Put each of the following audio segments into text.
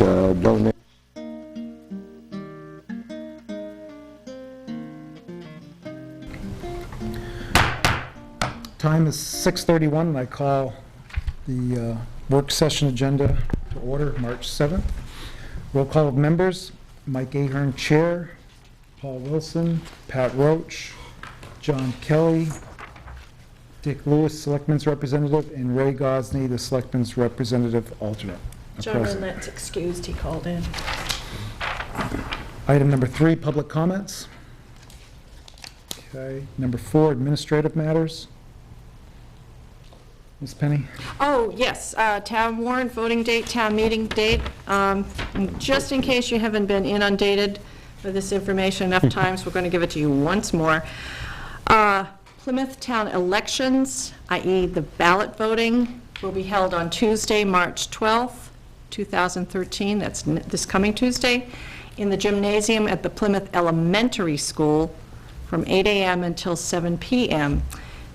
donate. Time is 6:31, and I call the work session agenda to order, March 7th. Roll call of members: Mike Ahern, Chair; Paul Wilson; Pat Roach; John Kelly; Dick Lewis, Selectmen's Representative; and Ray Gosney, the Selectmen's Representative Alternate. John Rennett's excused, he called in. Item number 3, public comments. Okay. Number 4, administrative matters. Ms. Penny? Oh, yes, town warrant, voting date, town meeting date. Just in case you haven't been inundated with this information enough times, we're going to give it to you once more. Plymouth town elections, i.e. the ballot voting, will be held on Tuesday, March 12th, 2013. That's this coming Tuesday, in the gymnasium at the Plymouth Elementary School from 8 a.m. until 7 p.m.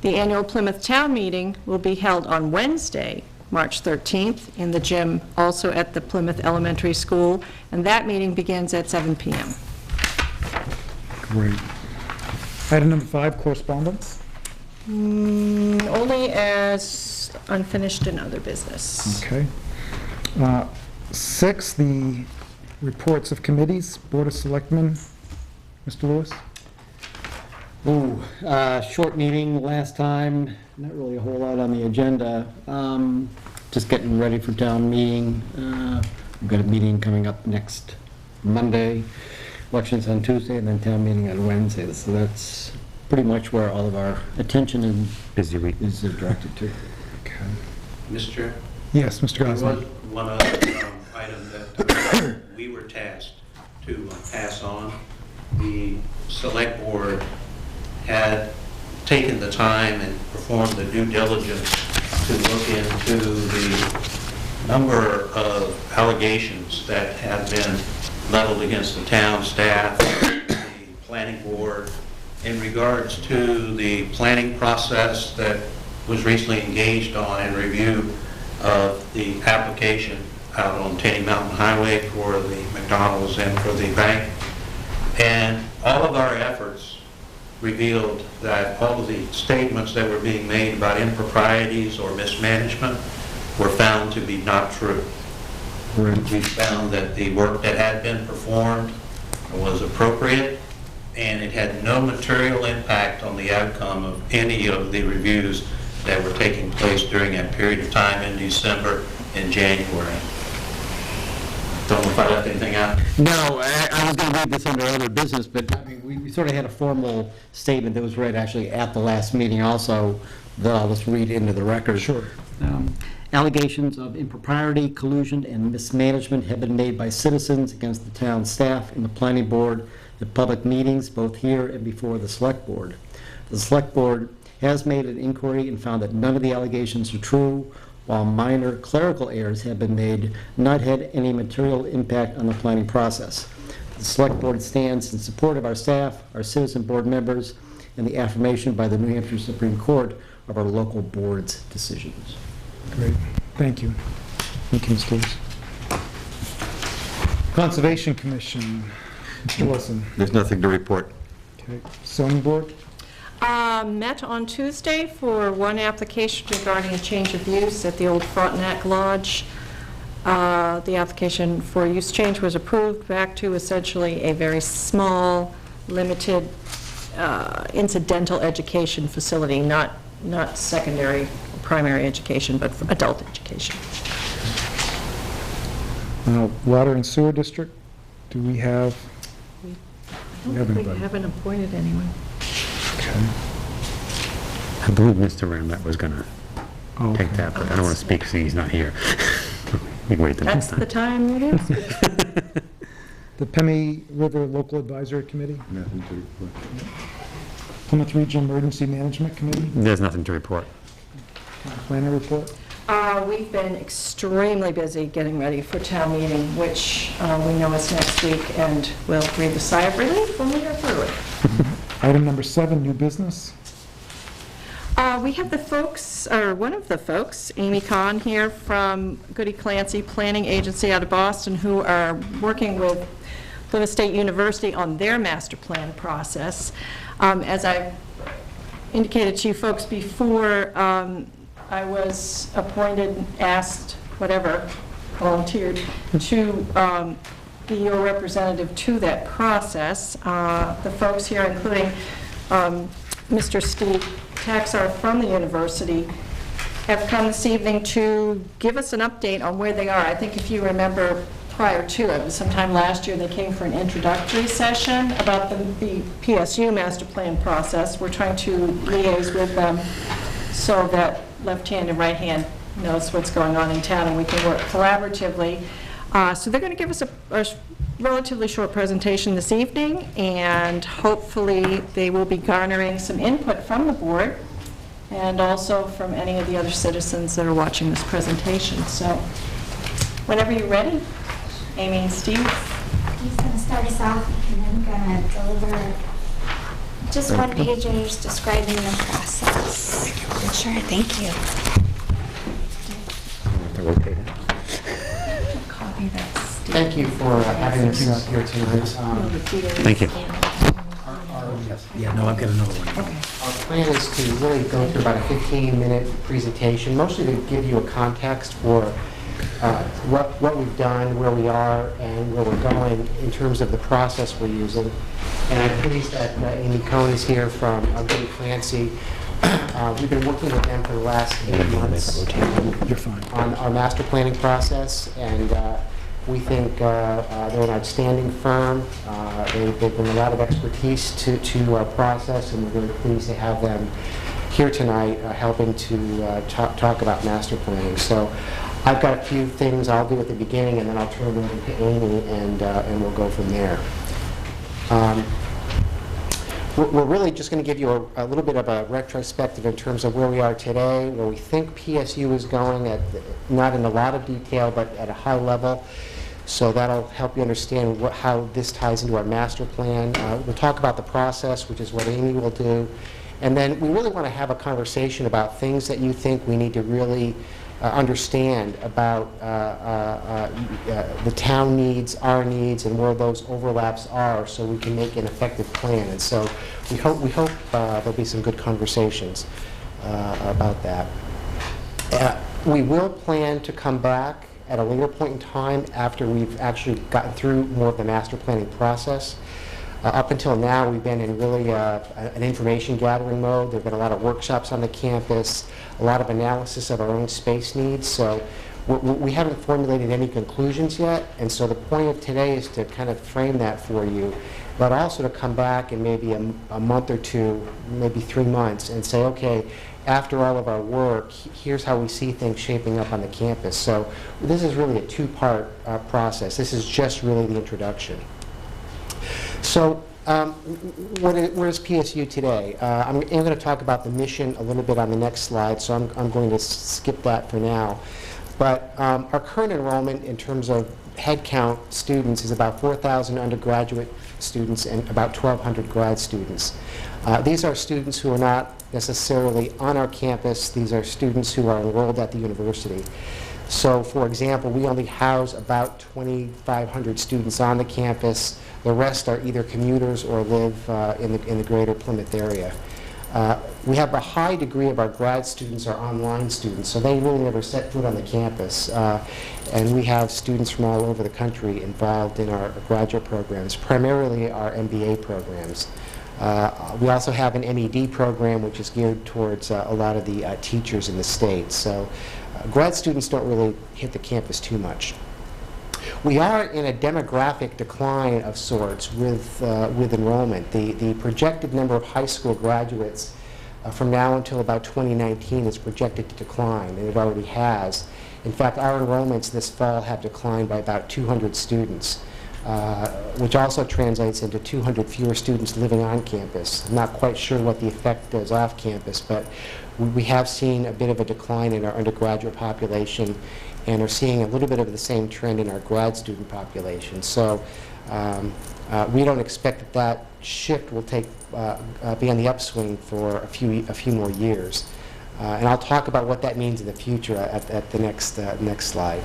The annual Plymouth Town Meeting will be held on Wednesday, March 13th, in the gym, also at the Plymouth Elementary School, and that meeting begins at 7 p.m. Great. Item number 5, correspondence. Only as unfinished and other business. Okay. 6, the reports of committees. Board of Selectmen. Mr. Lewis? Ooh, short meeting last time, not really a whole lot on the agenda. Just getting ready for town meeting. We've got a meeting coming up next Monday, elections on Tuesday, and then town meeting on Wednesday. So that's pretty much where all of our attention and busy week is directed to. Okay. Mr. Chair? Yes, Mr. There Gosney. was one other item that we were tasked to pass on. The select board had taken the time and performed the due diligence to look into the number of allegations that have been leveled against the town staff, the planning board, in regards to the planning process that was recently engaged on in review of the application out on Tenny Mountain Highway for the McDonald's and for the bank. And all of our efforts revealed that all of the statements that were being made about improprieties or mismanagement were found to be not true. We found that the work that had been performed was appropriate, and it had no material impact on the outcome of any of the reviews that were taking place during that period of time in December and January. Don't know if I left anything out. No, I was going to read this under other business, but I mean, we sort of had a formal statement that was read actually at the last meeting also that I'll just read into the record. Sure. Allegations of impropriety, collusion, and mismanagement have been made by citizens against the town staff and the planning board at public meetings, both here and before the select board. The select board has made an inquiry and found that none of the allegations are true, while minor clerical errors have been made, not had any material impact on the planning process. The select board stands in support of our staff, our citizen board members, and the affirmation by the New Hampshire Supreme Court of our local board's decisions. Great. Thank you. Thank you, Mr. Lewis. Conservation Commission. Mr. Wilson. There's nothing to report. Okay. Zoning Board. Met on Tuesday for one application regarding a change of use at the old Frontenac Lodge. The application for use change was approved back to essentially a very small, limited, incidental education facility, not secondary or primary education, but for adult education. Water and Sewer District. Do we have? I don't think we haven't appointed anyone. Okay. I believe Mr. Ramlett was going to take that, but I don't want to speak because he's not here. We can wait the next time. That's the time it is. The Pemmy River Local Advisory Committee. Nothing to report. Plymouth Regional Emergency Management Committee. There's nothing to report. Planner report. We've been extremely busy getting ready for town meeting, which we know is next week, and we'll breathe a sigh of relief when we are through it. Item number 7, new business. We have the folks, or one of the folks, Amy Kahn here from Goody Clancy Planning Agency out of Boston, who are working with Plymouth State University on their master plan process. As I indicated to you folks before, I was appointed, asked, whatever, volunteered to be your representative to that process. The folks here, including Mr. Steve Taxar from the university, have come this evening to give us an update on where they are. I think if you remember prior to it, sometime last year, they came for an introductory session about the PSU master plan process. We're trying to liaise with them so that left hand and right hand knows what's going on in town and we can work collaboratively. So they're going to give us a relatively short presentation this evening, and hopefully they will be garnering some input from the board and also from any of the other citizens that are watching this presentation. So whenever you're ready, Amy and Steve. He's going to start us off, and then I'm going to deliver just one pagers describing the process. Sure, thank you. Copy that. Thank you for having us here tonight. Thank you. Yeah, no, I've got another one. Our plan is to really go through about a 15-minute presentation, mostly to give you a context for what we've done, where we are, and where we're going in terms of the process we're using. And I'm pleased that Amy Cohn is here from Goody Clancy. We've been working with them for the last 8 months on our master planning process, and we think they're an outstanding firm. They bring a lot of expertise to our process, and we're really pleased to have them here tonight helping to talk about master planning. So I've got a few things I'll do at the beginning, and then I'll turn it over to Amy, and we'll go from there. We're really just going to give you a little bit of a retrospective in terms of where we are today, where we think PSU is going, not in a lot of detail, but at a high level. So that'll help you understand how this ties into our master plan. We'll talk about the process, which is what Amy will do. And then we really want to have a conversation about things that you think we need to really understand about the town needs, our needs, and where those overlaps are, so we can make an effective plan. And so we hope there'll be some good conversations about that. We will plan to come back at a later point in time after we've actually gotten through more of the master planning process. Up until now, we've been in really an information gathering mode. There have been a lot of workshops on the campus, a lot of analysis of our own space needs. So we haven't formulated any conclusions yet, and so the point of today is to kind of frame that for you, but also to come back in maybe a month or two, maybe 3 months, and say, okay, after all of our work, here's how we see things shaping up on the campus. So this is really a two-part process. This is just really the introduction. So where's PSU today? I'm going to talk about the mission a little bit on the next slide, so I'm going to skip that for now. But our current enrollment in terms of head count students is about 4,000 undergraduate students and about 1,200 grad students. These are students who are not necessarily on our campus. These are students who are enrolled at the university. So, for example, we only house about 2,500 students on the campus. The rest are either commuters or live in the greater Plymouth area. We have a high degree of our grad students are online students, so they really never set foot on the campus. And we have students from all over the country involved in our graduate programs, primarily our MBA programs. We also have an MED program, which is geared towards a lot of the teachers in the state. So grad students don't really hit the campus too much. We are in a demographic decline of sorts with enrollment. The projected number of high school graduates from now until about 2019 is projected to decline, and it already has. In fact, our enrollments this fall have declined by about 200 students, which also translates into 200 fewer students living on campus. I'm not quite sure what the effect is off campus, but we have seen a bit of a decline in our undergraduate population, and are seeing a little bit of the same trend in our grad student population. So we don't expect that that shift will be on the upswing for a few more years. And I'll talk about what that means in the future at the next slide.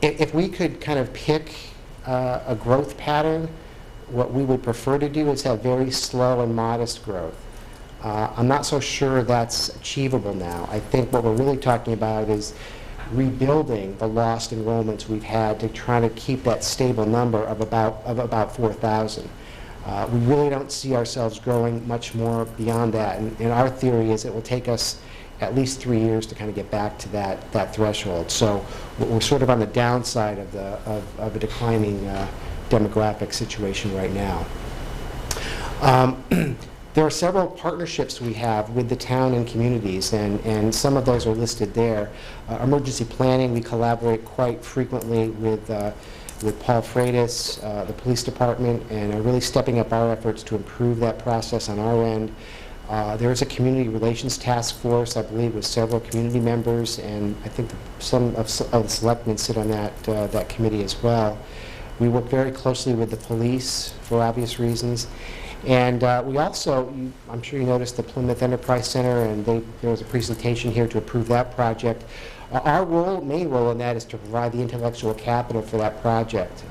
If we could kind of pick a growth pattern, what we would prefer to do is have very slow and modest growth. I'm not so sure that's achievable now. I think what we're really talking about is rebuilding the lost enrollments we've had to try to keep that stable number of about 4,000. We really don't see ourselves growing much more beyond that, and our theory is it will take us at least 3 years to kind of get back to that threshold. So we're sort of on the downside of a declining demographic situation right now. There are several partnerships we have with the town and communities, and some of those are listed there. Emergency planning, we collaborate quite frequently with Paul Freitas, the police department, and are really stepping up our efforts to improve that process on our end. There is a community relations task force, I believe, with several community members, and I think some of the selectmen sit on that committee as well. We work very closely with the police for obvious reasons. And we also, I'm sure you noticed the Plymouth Enterprise Center, and there was a presentation here to approve that project. Our main role in that is to provide the intellectual capital for that project.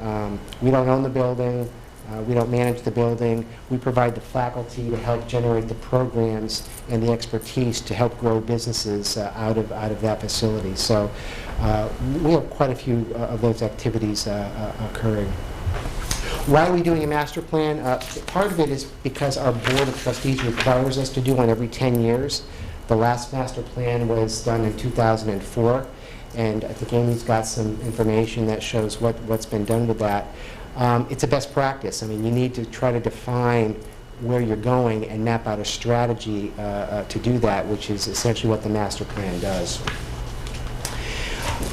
We don't own the building. We don't manage the building. We provide the faculty to help generate the programs and the expertise to help grow businesses out of that facility. So we have quite a few of those activities occurring. Why are we doing a master plan? Part of it is because our Board of Trustees requires us to do one every 10 years. The last master plan was done in 2004, and I think Amy's got some information that shows what's been done with that. It's a best practice. I mean, you need to try to define where you're going and map out a strategy to do that, which is essentially what the master plan does.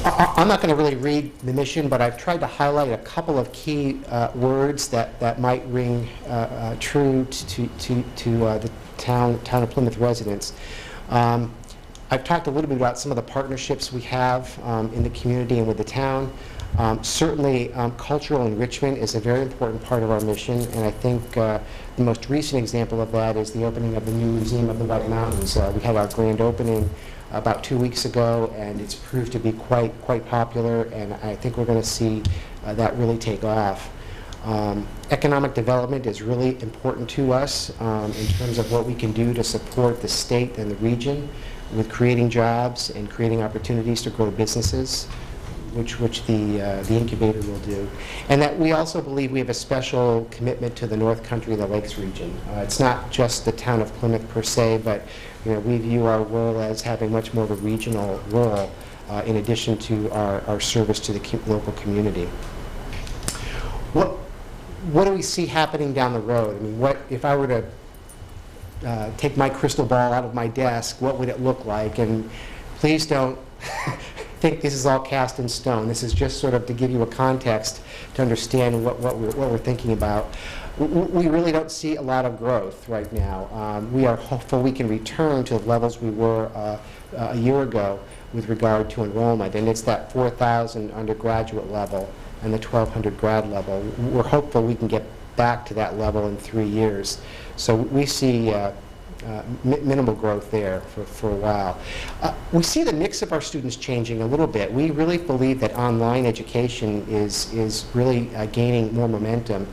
I'm not going to really read the mission, but I've tried to highlight a couple of key words that might ring true to the town of Plymouth residents. I've talked a little bit about some of the partnerships we have in the community and with the town. Certainly, cultural enrichment is a very important part of our mission, and I think the most recent example of that is the opening of the new Museum of the White Mountains. We had our grand opening about 2 weeks ago, and it's proved to be quite popular, and I think we're going to see that really take off. Economic development is really important to us in terms of what we can do to support the state and the region with creating jobs and creating opportunities to grow businesses, which the incubator will do. And that we also believe we have a special commitment to the North Country and the Lakes region. It's not just the town of Plymouth per se, but we view our role as having much more of a regional role in addition to our service to the local community. What do we see happening down the road? I mean, if I were to take my crystal ball out of my desk, what would it look like? And please don't think this is all cast in stone. This is just sort of to give you a context to understand what we're thinking about. We really don't see a lot of growth right now. We are hopeful we can return to the levels we were a year ago with regard to enrollment, and it's that 4,000 undergraduate level and the 1,200 grad level. We're hopeful we can get back to that level in 3 years. So we see minimal growth there for a while. We see the mix of our students changing a little bit. We really believe that online education is really gaining more momentum,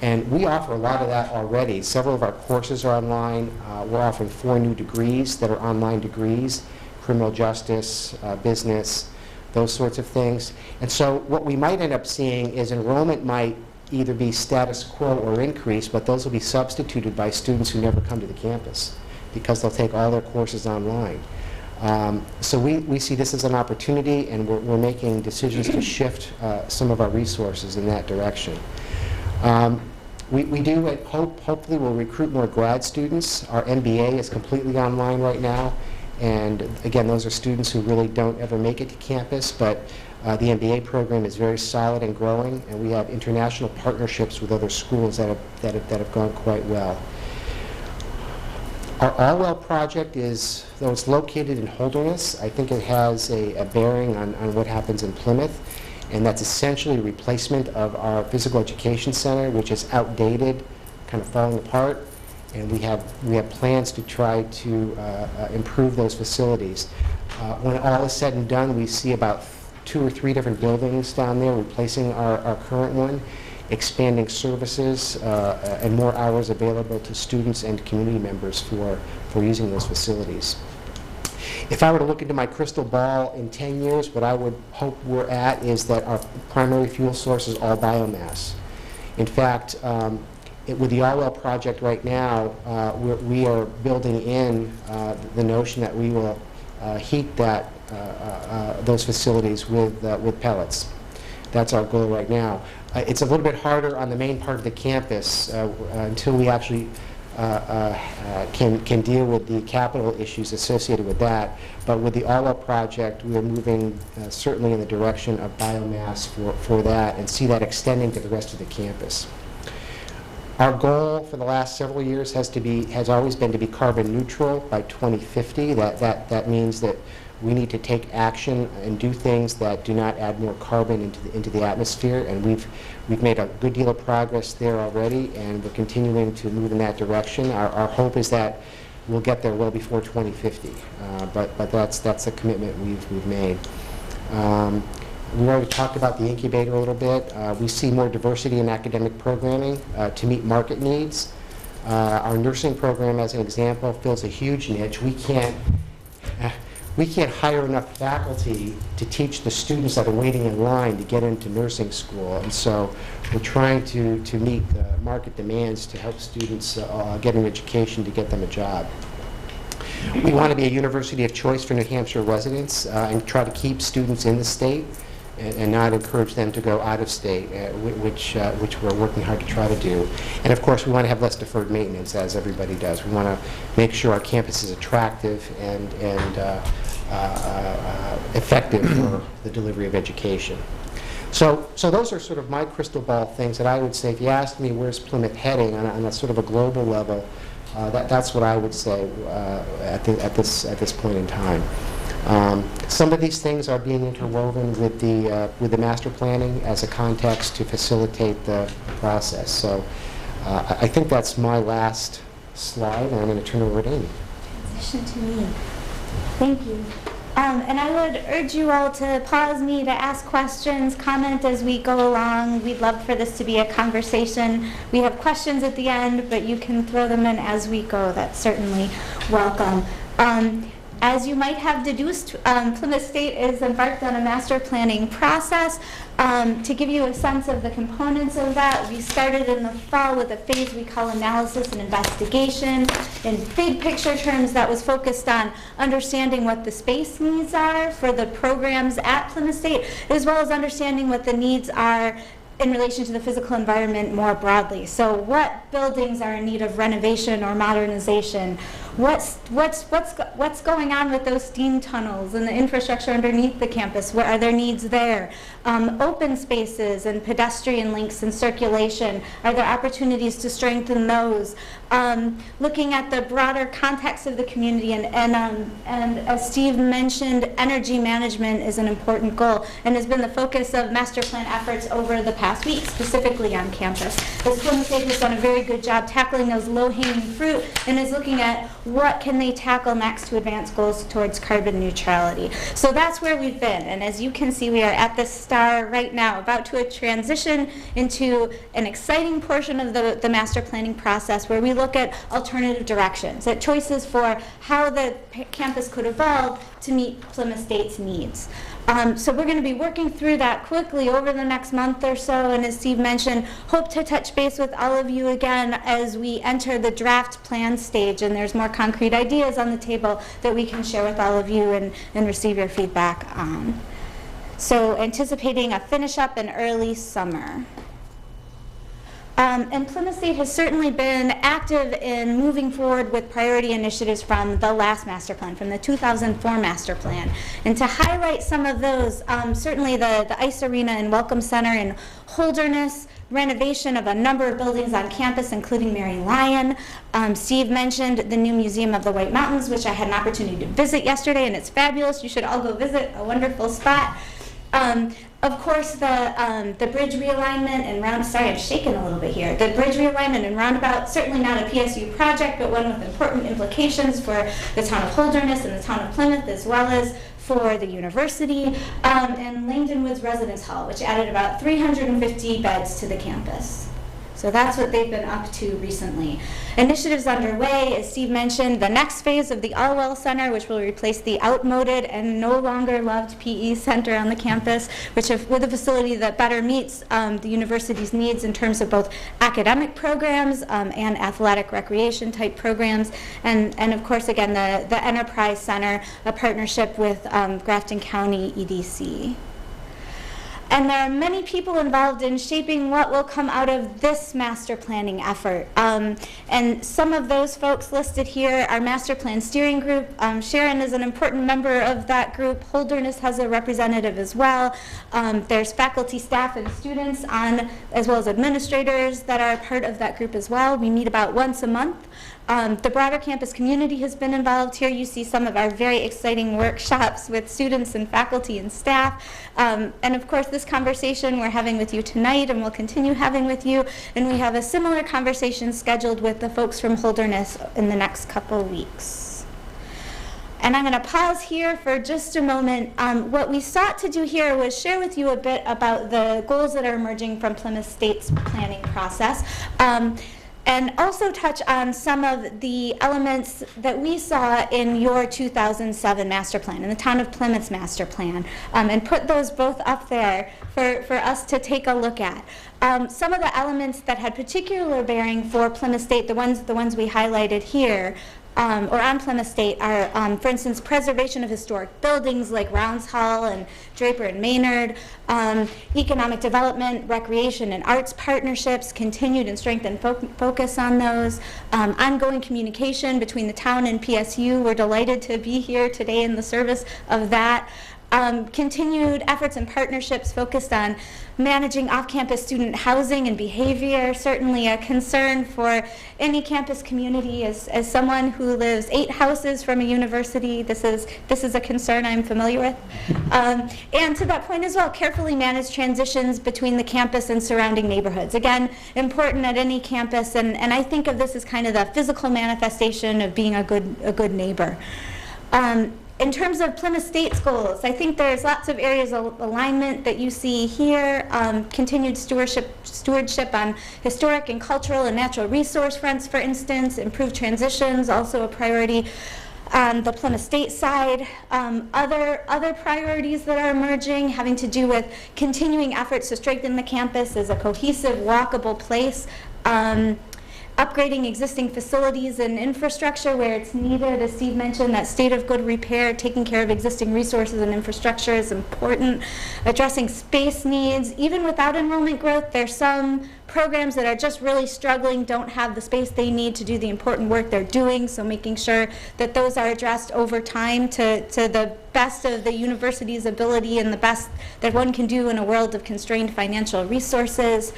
and we offer a lot of that already. Several of our courses are online. We're offering 4 new degrees that are online degrees: criminal justice, business, those sorts of things. And so what we might end up seeing is enrollment might either be status quo or increase, but those will be substituted by students who never come to the campus because they'll take all their courses online. So we see this as an opportunity, and we're making decisions to shift some of our resources in that direction. We do hopefully we'll recruit more grad students. Our MBA is completely online right now, and again, those are students who really don't ever make it to campus, but the MBA program is very solid and growing, and we have international partnerships with other schools that have gone quite well. Our Allwell project is, though it's located in Holderness, I think it has a bearing on what happens in Plymouth, and that's essentially a replacement of our physical education center, which is outdated, kind of falling apart, and we have plans to try to improve those facilities. When all is said and done, we see about 2 or 3 different buildings down there, replacing our current one, expanding services, and more hours available to students and community members for using those facilities. If I were to look into my crystal ball in 10 years, what I would hope we're at is that our primary fuel source is all biomass. In fact, with the Allwell project right now, we are building in the notion that we will heat those facilities with pellets. That's our goal right now. It's a little bit harder on the main part of the campus until we actually can deal with the capital issues associated with that. But with the Allwell project, we are moving certainly in the direction of biomass for that, and see that extending to the rest of the campus. Our goal for the last several years has always been to be carbon neutral by 2050. That means that we need to take action and do things that do not add more carbon into the atmosphere, and we've made a good deal of progress there already, and we're continuing to move in that direction. Our hope is that we'll get there well before 2050, but that's a commitment we've made. We already talked about the incubator a little bit. We see more diversity in academic programming to meet market needs. Our nursing program, as an example, fills a huge niche. We can't hire enough faculty to teach the students that are waiting in line to get into nursing school, and so we're trying to meet market demands to help students get an education to get them a job. We want to be a university of choice for New Hampshire residents and try to keep students in the state and not encourage them to go out of state, which we're working hard to try to do. And of course, we want to have less deferred maintenance, as everybody does. We want to make sure our campus is attractive and effective for the delivery of education. So those are sort of my crystal ball things that I would say, if you asked me where's Plymouth heading on a sort of a global level, that's what I would say at this point in time. Some of these things are being interwoven with the master planning as a context to facilitate the process. So I think that's my last slide, and I'm going to turn it over to Amy. Transition to me. Thank you. And I would urge you all to pause me to ask questions, comment as we go along. We'd love for this to be a conversation. We have questions at the end, but you can throw them in as we go. That's certainly welcome. As you might have deduced, Plymouth State is embarked on a master planning process. To give you a sense of the components of that, we started in the fall with a phase we call analysis and investigation. In big picture terms, that was focused on understanding what the space needs are for the programs at Plymouth State, as well as understanding what the needs are in relation to the physical environment more broadly. So what buildings are in need of renovation or modernization? What's going on with those steam tunnels and the infrastructure underneath the campus? What are there needs there? Open spaces and pedestrian links and circulation, are there opportunities to strengthen those? Looking at the broader context of the community, and as Steve mentioned, energy management is an important goal and has been the focus of master plan efforts over the past week, specifically on campus. As Plymouth State has done a very good job tackling those low-hanging fruit and is looking at what can they tackle next to advance goals towards carbon neutrality. So that's where we've been, and as you can see, we are at the star right now, about to transition into an exciting portion of the master planning process where we look at alternative directions, at choices for how the campus could evolve to meet Plymouth State's needs. So we're going to be working through that quickly over the next month or so, and as Steve mentioned, hope to touch base with all of you again as we enter the draft plan stage, and there's more concrete ideas on the table that we can share with all of you and receive your feedback on. So anticipating a finish up in early summer. And Plymouth State has certainly been active in moving forward with priority initiatives from the last master plan, from the 2004 master plan. And to highlight some of those, certainly the Ice Arena and Welcome Center in Holderness, renovation of a number of buildings on campus, including Mary Lyon. Steve mentioned the new Museum of the White Mountains, which I had an opportunity to visit yesterday, and it's fabulous. You should all go visit, a wonderful spot. Of course, the bridge realignment and sorry, I'm shaking a little bit here. The bridge realignment and roundabout, certainly not a PSU project, but one with important implications for the town of Holderness and the town of Plymouth, as well as for the university, and Langdon Woods Residence Hall, which added about 350 beds to the campus. So that's what they've been up to recently. Initiatives underway, as Steve mentioned, the next phase of the Allwell Center, which will replace the outmoded and no longer loved PE center on the campus, with a facility that better meets the university's needs in terms of both academic programs and athletic recreation type programs. And of course, again, the Enterprise Center, a partnership with Grafton County EDC. And there are many people involved in shaping what will come out of this master planning effort. And some of those folks listed here are master plan steering group. Sharon is an important member of that group. Holderness has a representative as well. There's faculty, staff, and students as well as administrators that are part of that group as well. We meet about once a month. The broader campus community has been involved here. You see some of our very exciting workshops with students and faculty and staff. And of course, this conversation we're having with you tonight and we'll continue having with you. And we have a similar conversation scheduled with the folks from Holderness in the next couple weeks. And I'm going to pause here for just a moment. What we sought to do here was share with you a bit about the goals that are emerging from Plymouth State's planning process. And also touch on some of the elements that we saw in your 2007 master plan, in the town of Plymouth's master plan, and put those both up there for us to take a look at. Some of the elements that had particular bearing for Plymouth State, the ones we highlighted here, or on Plymouth State are, for instance, preservation of historic buildings like Rounds Hall and Draper and Maynard, economic development, recreation and arts partnerships, continued and strengthened focus on those, ongoing communication between the town and PSU. We're delighted to be here today in the service of that. Continued efforts and partnerships focused on managing off-campus student housing and behavior, certainly a concern for any campus community. As someone who lives 8 houses from a university, this is a concern I'm familiar with. And to that point as well, carefully manage transitions between the campus and surrounding neighborhoods. Again, important at any campus, and I think of this as kind of the physical manifestation of being a good neighbor. In terms of Plymouth State's goals, I think there's lots of areas of alignment that you see here. Continued stewardship on historic and cultural and natural resource fronts, for instance. Improved transitions, also a priority on the Plymouth State side. Other priorities that are emerging having to do with continuing efforts to strengthen the campus as a cohesive, walkable place. Upgrading existing facilities and infrastructure where it's needed. As Steve mentioned, that state of good repair, taking care of existing resources and infrastructure is important. Addressing space needs. Even without enrollment growth, there's some programs that are just really struggling, don't have the space they need to do the important work they're doing, so making sure that those are addressed over time to the best of the university's ability and the best that one can do in a world of constrained financial resources.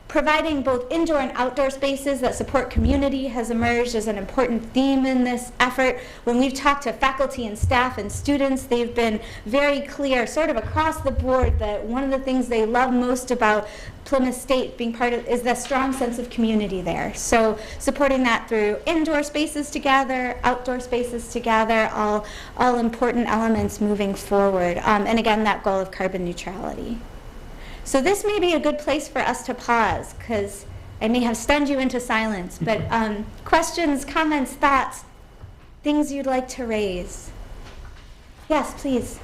Providing both indoor and outdoor spaces that support community has emerged as an important theme in this effort. When we've talked to faculty and staff and students, they've been very clear, sort of across the board, that one of the things they love most about Plymouth State being part of is the strong sense of community there. So supporting that through indoor spaces together, outdoor spaces together, all important elements moving forward. And again, that goal of carbon neutrality. So this may be a good place for us to pause, because I may have stunned you into silence, but questions, comments, thoughts, things you'd like to raise? Yes, please.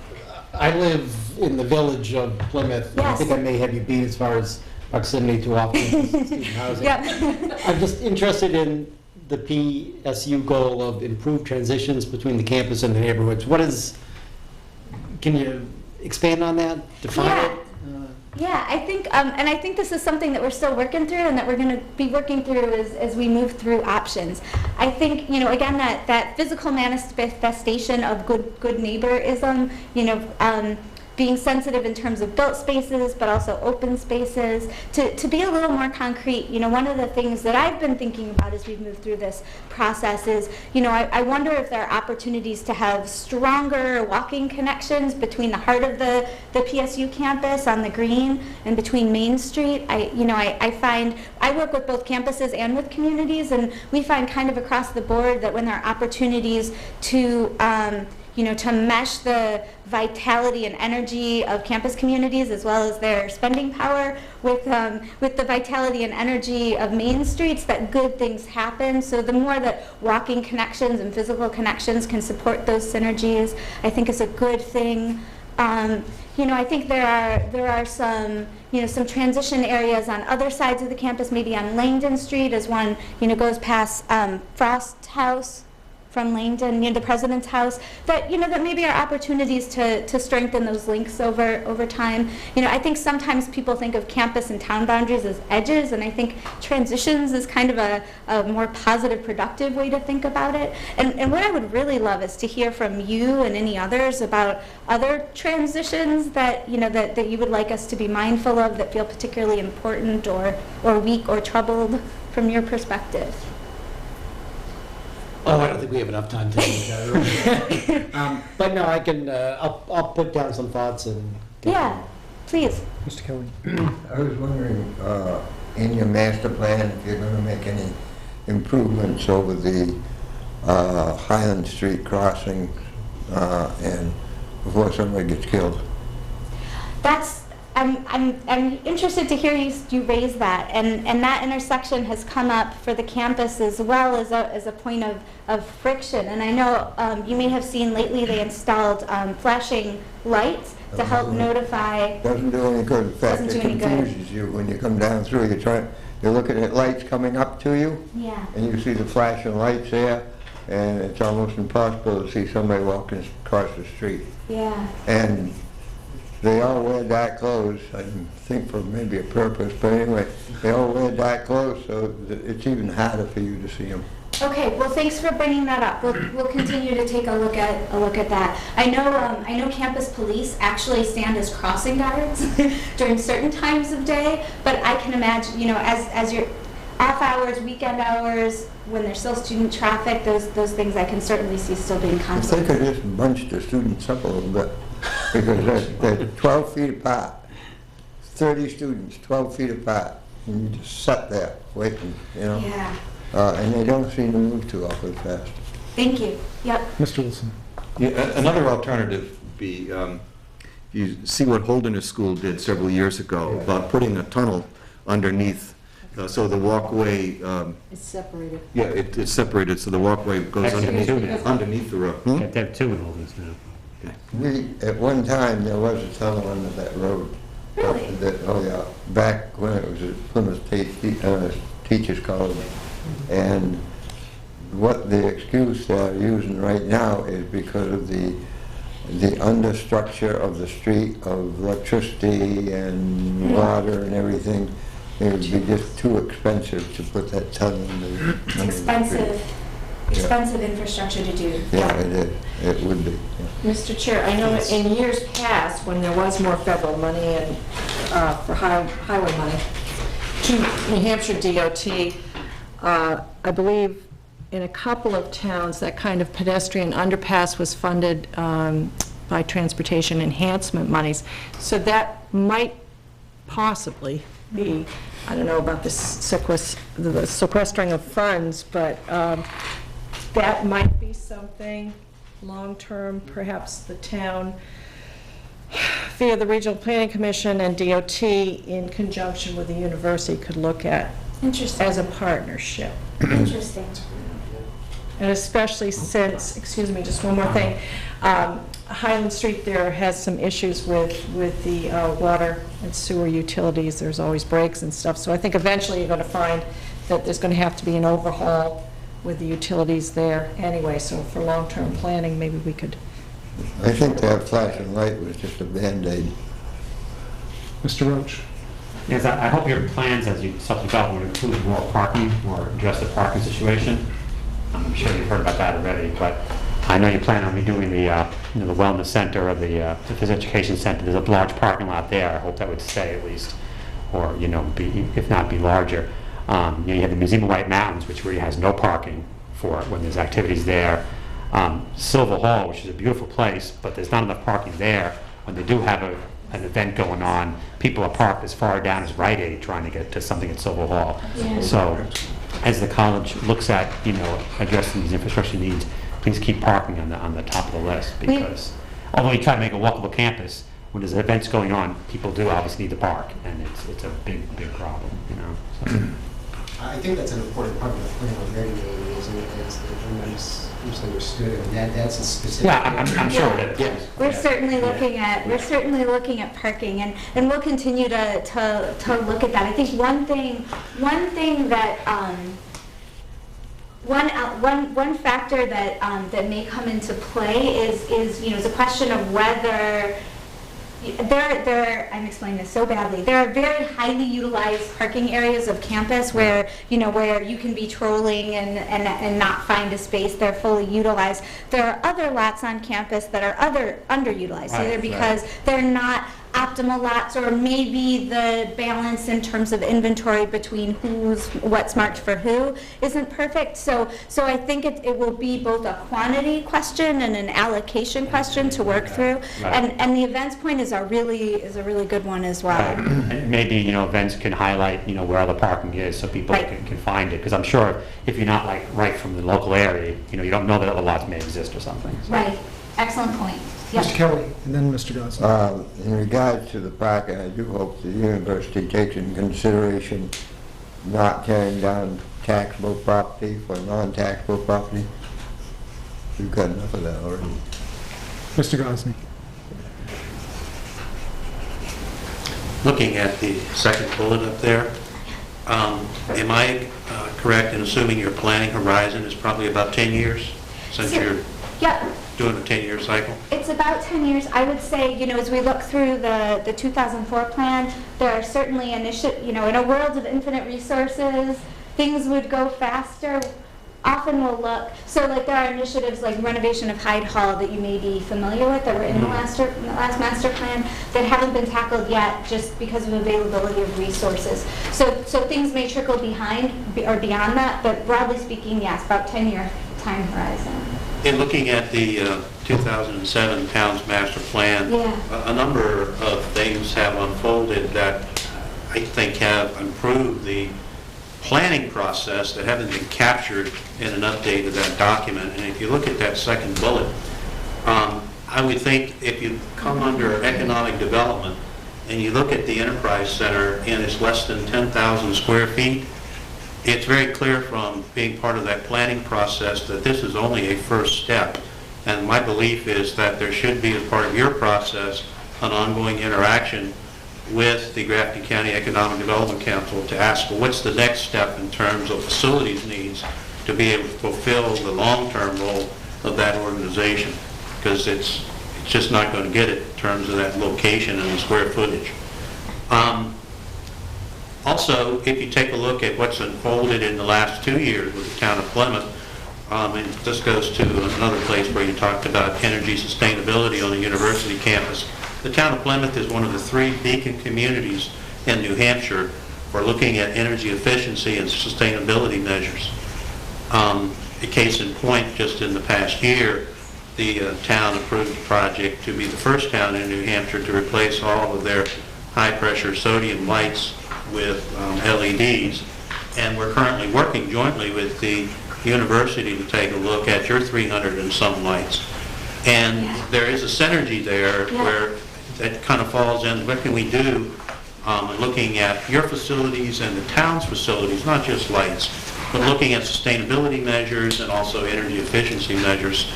I live in the village of Plymouth. Yes. I think I may have you beat as far as proximity to off-campus student housing. Yep. I'm just interested in the PSU goal of improved transitions between the campus and the neighborhoods. Can you expand on that, define it? Yeah, I think, and I think this is something that we're still working through and that we're going to be working through as we move through options. I think, again, that physical manifestation of good neighborism, being sensitive in terms of built spaces, but also open spaces. To be a little more concrete, one of the things that I've been thinking about as we've moved through this process is, I wonder if there are opportunities to have stronger walking connections between the heart of the PSU campus on the green and between Main Street. I find, I work with both campuses and with communities, and we find kind of across the board that when there are opportunities to to mesh the vitality and energy of campus communities as well as their spending power with the vitality and energy of Main Streets, that good things happen. So the more that walking connections and physical connections can support those synergies, I think is a good thing. I think there are some some transition areas on other sides of the campus, maybe on Langdon Street as one goes past Frost House from Langdon near the President's House, that that maybe are opportunities to strengthen those links over time. I think sometimes people think of campus and town boundaries as edges, and I think transitions is kind of a more positive, productive way to think about it. And what I would really love is to hear from you and any others about other transitions that that you would like us to be mindful of, that feel particularly important or weak or troubled from your perspective. Oh, I don't think we have enough time to do that. But no, I can, I'll put down some thoughts and. Yeah, please. Mr. Kelly? I was wondering, in your master plan, if you're going to make any improvements over the Highland Street crossing and before somebody gets killed. I'm interested to hear you raise that, and that intersection has come up for the campus as well as a point of friction. And I know you may have seen lately they installed flashing lights to help notify. Doesn't do any good. In fact, it confuses you when you come down through. You're looking at lights coming up to you, yeah, and you see the flashing lights there, and it's almost impossible to see somebody walking across the street. Yeah. And they all wear dark clothes, I think for maybe a purpose, but anyway, they all wear dark clothes, so it's even harder for you to see them. Okay, well, thanks for bringing that up. We'll continue to take a look at that. I know campus police actually stand as crossing guards during certain times of day, but I can imagine, as your off hours, weekend hours, when there's still student traffic, those things I can certainly see still being If they conflict. could just bunch the students up a little bit, because they're 12 feet apart, 30 students, 12 feet apart, and you just sit there waiting, Yeah. And they don't seem to move too awfully fast. Thank you. Yep. Mr. Wilson? Yeah, another alternative would be, you see what Holderness School did several years ago about putting a tunnel underneath, so the walkway, It's separated. yeah, it's separated, so the walkway goes Actually, underneath, two now. underneath the road. Got to have two in all this now. At one time, there was a tunnel under that road. Really? Oh, yeah, back when it was at Plymouth Teachers College. And what the excuse they're using right now is because of the understructure of the street, of electricity and water and everything. It would be just too expensive to put that tunnel under the street. Expensive infrastructure to do. Yeah, it is. It would be. Yeah. Mr. Chair, I know in years past, when there was more federal money and for highway money, to New Hampshire DOT, I believe in a couple of towns, that kind of pedestrian underpass was funded by transportation enhancement monies. So that might possibly be, I don't know about the sequestering of funds, but that might be something long-term, perhaps the town, via the Regional Planning Commission and DOT, in conjunction with the university, could look at as a partnership. Interesting. And especially since, excuse me, just one more thing, Highland Street there has some issues with the water and sewer utilities. There's always breaks and stuff. So I think eventually you're going to find that there's going to have to be an overhaul with the utilities there anyway. So for long-term planning, maybe we could. I think that flashing light was just a Band-Aid. Mr. Roach? Yes, I hope your plans as you subdevelop would include more parking or address the parking situation. I'm sure you've heard about that already, but I know you plan on redoing the the wellness center or the physical education center, there's a large parking lot there. I hope that would stay at least, or, if not, be larger. You have the Museum of White Mountains, which really has no parking for it when there's activities there. Silver Hall, which is a beautiful place, but there's not enough parking there. When they do have an event going on, people are parked as far down as Rite Aid trying to get to something at Silver Hall. Yeah. So as the college looks at, addressing these infrastructure needs, please keep parking on the top of the list, because although we try to make a walkable campus, when there's events going on, people do obviously need to park, and it's a big problem, So. I think that's an important part of the plan already, isn't it? It's misunderstood, and that's a specific. Yeah, I'm sure it is. Yeah. We're certainly looking at parking, and we'll continue to look at that. I think one thing that one factor that may come into play is a question of whether I'm explaining this so badly. There are very highly utilized parking areas of campus where you can be trolling and not find a space. They're fully utilized. There are other lots on campus that are underutilized, either because they're not optimal lots, or maybe the balance in terms of inventory between what's marked for who isn't perfect. So I think it will be both a quantity question and an allocation question to work through. And the events point is a really good one as well. And maybe events can highlight where all the parking is, so people can find it. Because I'm sure if you're not right from the local area, you don't know that other lots may exist or something. So. Right. Excellent point. Yep. Mr. Kelly, and then Mr. Gosling. In regards to the parking, I do hope the university takes in consideration not tearing down taxable property for non-taxable property. We've got enough of that already. Mr. Gosling. Looking at the second bullet up there, am I correct in assuming your planning horizon is probably about 10 years since you're doing a 10-year cycle? It's about 10 years. I would say, as we look through the 2004 plan, there are certainly initiatives, in a world of infinite resources, things would go faster. Often we'll look, so there are initiatives like renovation of Hyde Hall that you may be familiar with, that were in the last master plan, that haven't been tackled yet just because of availability of resources. So things may trickle behind or beyond that, but broadly speaking, yes, about 10-year time horizon. In looking at the 2007 Towns Master Plan, a number of things have unfolded that I think have improved the planning process that haven't been captured in an update of that document. And if you look at that second bullet, I would think if you come under economic development and you look at the Enterprise Center and it's less than 10,000 square feet, it's very clear from being part of that planning process that this is only a first step. And my belief is that there should be, as part of your process, an ongoing interaction with the Grafton County Economic Development Council to ask, well, what's the next step in terms of facilities needs to be able to fulfill the long-term role of that organization? Because it's just not going to get it in terms of that location and the square footage. Also, if you take a look at what's unfolded in the last 2 years with the town of Plymouth, and this goes to another place where you talked about energy sustainability on the university campus. The town of Plymouth is one of the 3 beacon communities in New Hampshire for looking at energy efficiency and sustainability measures. A case in point, just in the past year, the town approved a project to be the first town in New Hampshire to replace all of their high-pressure sodium lights with LEDs, and we're currently working jointly with the university to take a look at your 300 and some lights. And there is a synergy there where that kind of falls in, what can we do looking at your facilities and the town's facilities, not just lights, but looking at sustainability measures and also energy efficiency measures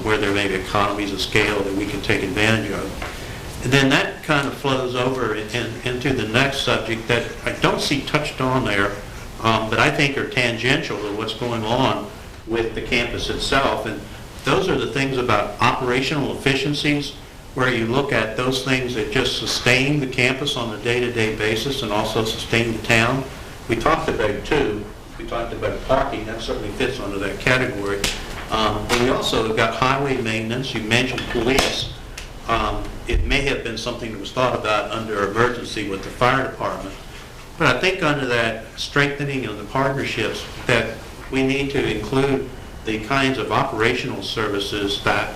where there may be economies of scale that we can take advantage of. And then that kind of flows over into the next subject that I don't see touched on there, but I think are tangential to what's going on with the campus itself. And those are the things about operational efficiencies, where you look at those things that just sustain the campus on a day-to-day basis and also sustain the town. We talked about, too, we talked about parking. That certainly fits under that category. But we also have got highway maintenance. You mentioned police. It may have been something that was thought about under emergency with the fire department. But I think under that strengthening of the partnerships that we need to include the kinds of operational services that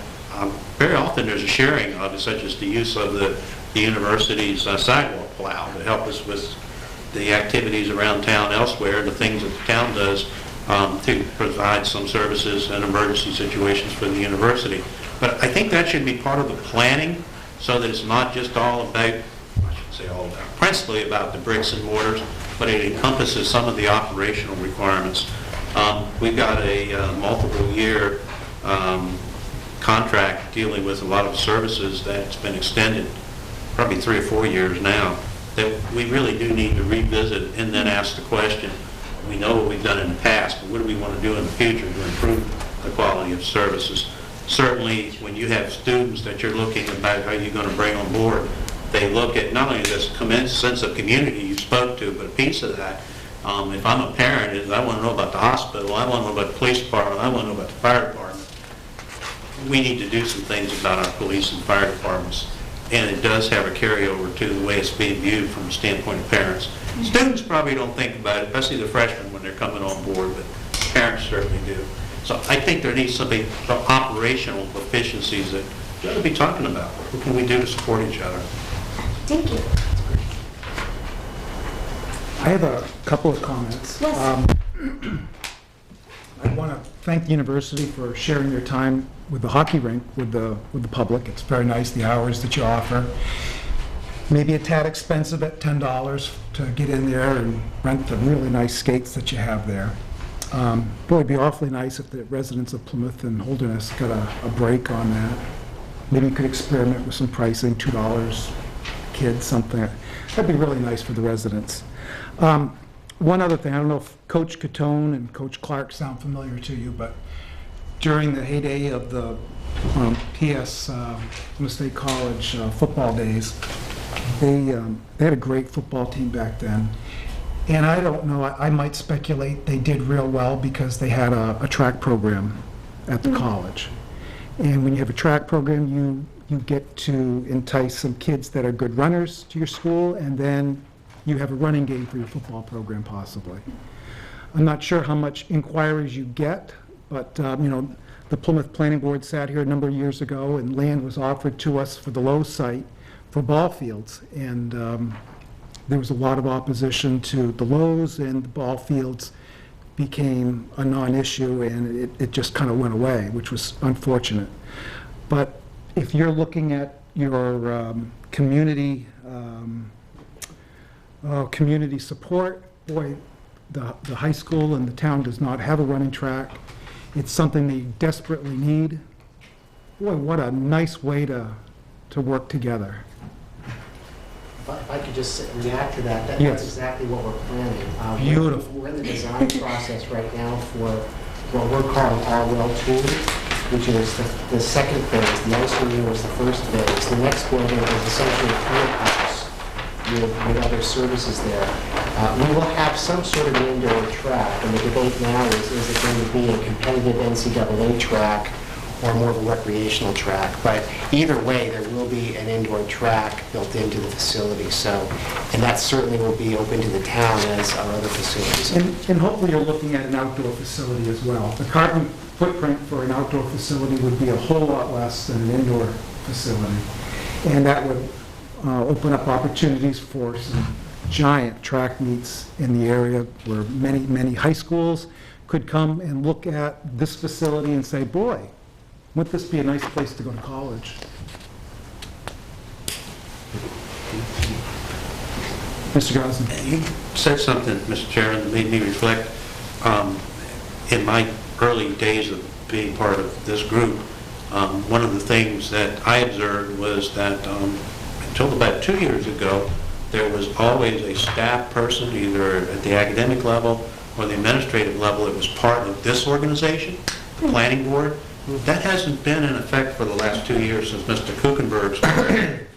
very often there's a sharing of, such as the use of the university's sidewalk plow to help us with the activities around town elsewhere, the things that the town does to provide some services and emergency situations for the university. But I think that should be part of the planning so that it's not just all about, I should say all about, principally about the bricks and mortars, but it encompasses some of the operational requirements. We've got a multiple year contract dealing with a lot of services that's been extended, probably 3 or 4 years now, that we really do need to revisit and then ask the question, we know what we've done in the past, but what do we want to do in the future to improve the quality of services? Certainly, when you have students that you're looking about how you're going to bring on board, they look at not only this sense of community you spoke to, but a piece of that. If I'm a parent, is I want to know about the hospital, I want to know about the police department, I want to know about the fire department. We need to do some things about our police and fire departments, and it does have a carryover to the way it's being viewed from the standpoint of parents. Students probably don't think about it, especially the freshmen when they're coming on board, but parents certainly do. So I think there needs to be some operational efficiencies that we ought to be talking about. What can we do to support each other? Thank you. I have a couple of comments. Yes. I want to thank the university for sharing their time with the hockey rink with the public. It's very nice, the hours that you offer. Maybe a tad expensive at $10 to get in there and rent the really nice skates that you have there. Boy, it'd be awfully nice if the residents of Plymouth and Holderness got a break on that. Maybe you could experiment with some pricing, $2 kids, something. That'd be really nice for the residents. One other thing, I don't know if Coach Catone and Coach Clark sound familiar to you, but during the heyday of the PS Plymouth State College football days, they had a great football team back then. And I don't know, I might speculate they did real well because they had a track program at the college. And when you have a track program, you get to entice some kids that are good runners to your school, and then you have a running game for your football program possibly. I'm not sure how much inquiries you get, but you know, the Plymouth Planning Board sat here a number of years ago and land was offered to us for the Lowe's site for ball fields. And there was a lot of opposition to the Lowe's, and the ball fields became a non-issue, and it just kind of went away, which was unfortunate. But if you're looking at your community support, boy, the high school and the town does not have a running track. It's something they desperately need. Boy, what a nice way to work together. If I could just react to that, Yes. that's exactly what we're planning. Beautiful. We're in the design process right now for what we're calling our well 2, which is the second phase. The ice arena was the first phase. The next building is essentially a field house with other services there. We will have some sort of an indoor track, and the debate now is it going to be a competitive NCAA track or more of a recreational track. But either way, there will be an indoor track built into the facility. And that certainly will be open to the town as our other facilities. And hopefully you're looking at an outdoor facility as well. The carbon footprint for an outdoor facility would be a whole lot less than an indoor facility. And that would open up opportunities for some giant track meets in the area where many, many high schools could come and look at this facility and say, boy, wouldn't this be a nice place to go to college? Mr. Gosden. You said something, Mr. Chairman, that made me reflect. In my early days of being part of this group, one of the things that I observed was that until about 2 years ago, there was always a staff person, either at the academic level or the administrative level, that was part of this organization, the planning board. That hasn't been in effect for the last 2 years since Mr. Kuchenberg's been.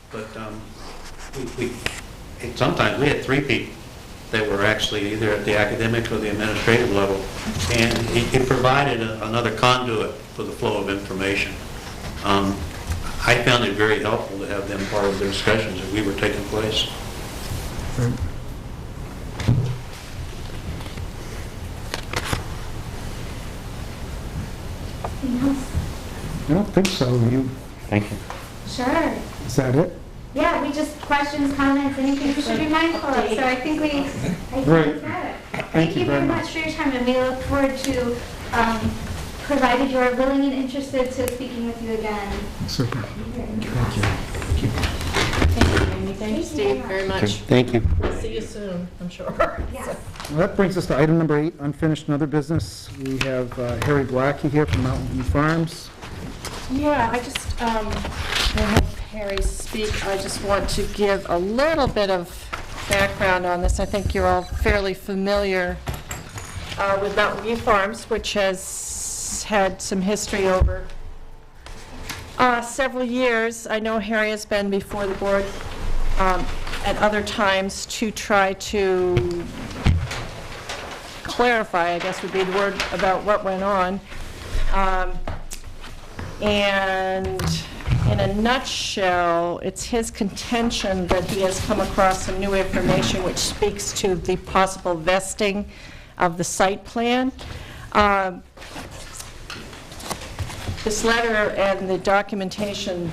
But sometimes we had 3 people that were actually either at the academic or the administrative level, and it provided another conduit for the flow of information. I found it very helpful to have them part of the discussions that we were taking place. Anything else? I don't think so. You, Thank you. Sure. is that it? Yeah, we just, questions, comments, anything we should be mindful of. So I think I think Great. we've got it. Thank you very much for your time, and we look forward to, provided you are willing and interested, to speaking with you again. Super. Thank you. Thank you, Amy. Thank you, Steve, very much. Thank you. We'll see you soon, I'm sure. Yes. Well, that brings us to item number 8, unfinished and other business. We have Harry Blackey here from Mountain View Farms. Yeah, I just, we'll have Harry speak. I just want to give a little bit of background on this. I think you're all fairly familiar with Mountain View Farms, which has had some history over several years. I know Harry has been before the board at other times to try to clarify, I guess would be the word, about what went on. And in a nutshell, it's his contention that he has come across some new information which speaks to the possible vesting of the site plan. This letter and the documentation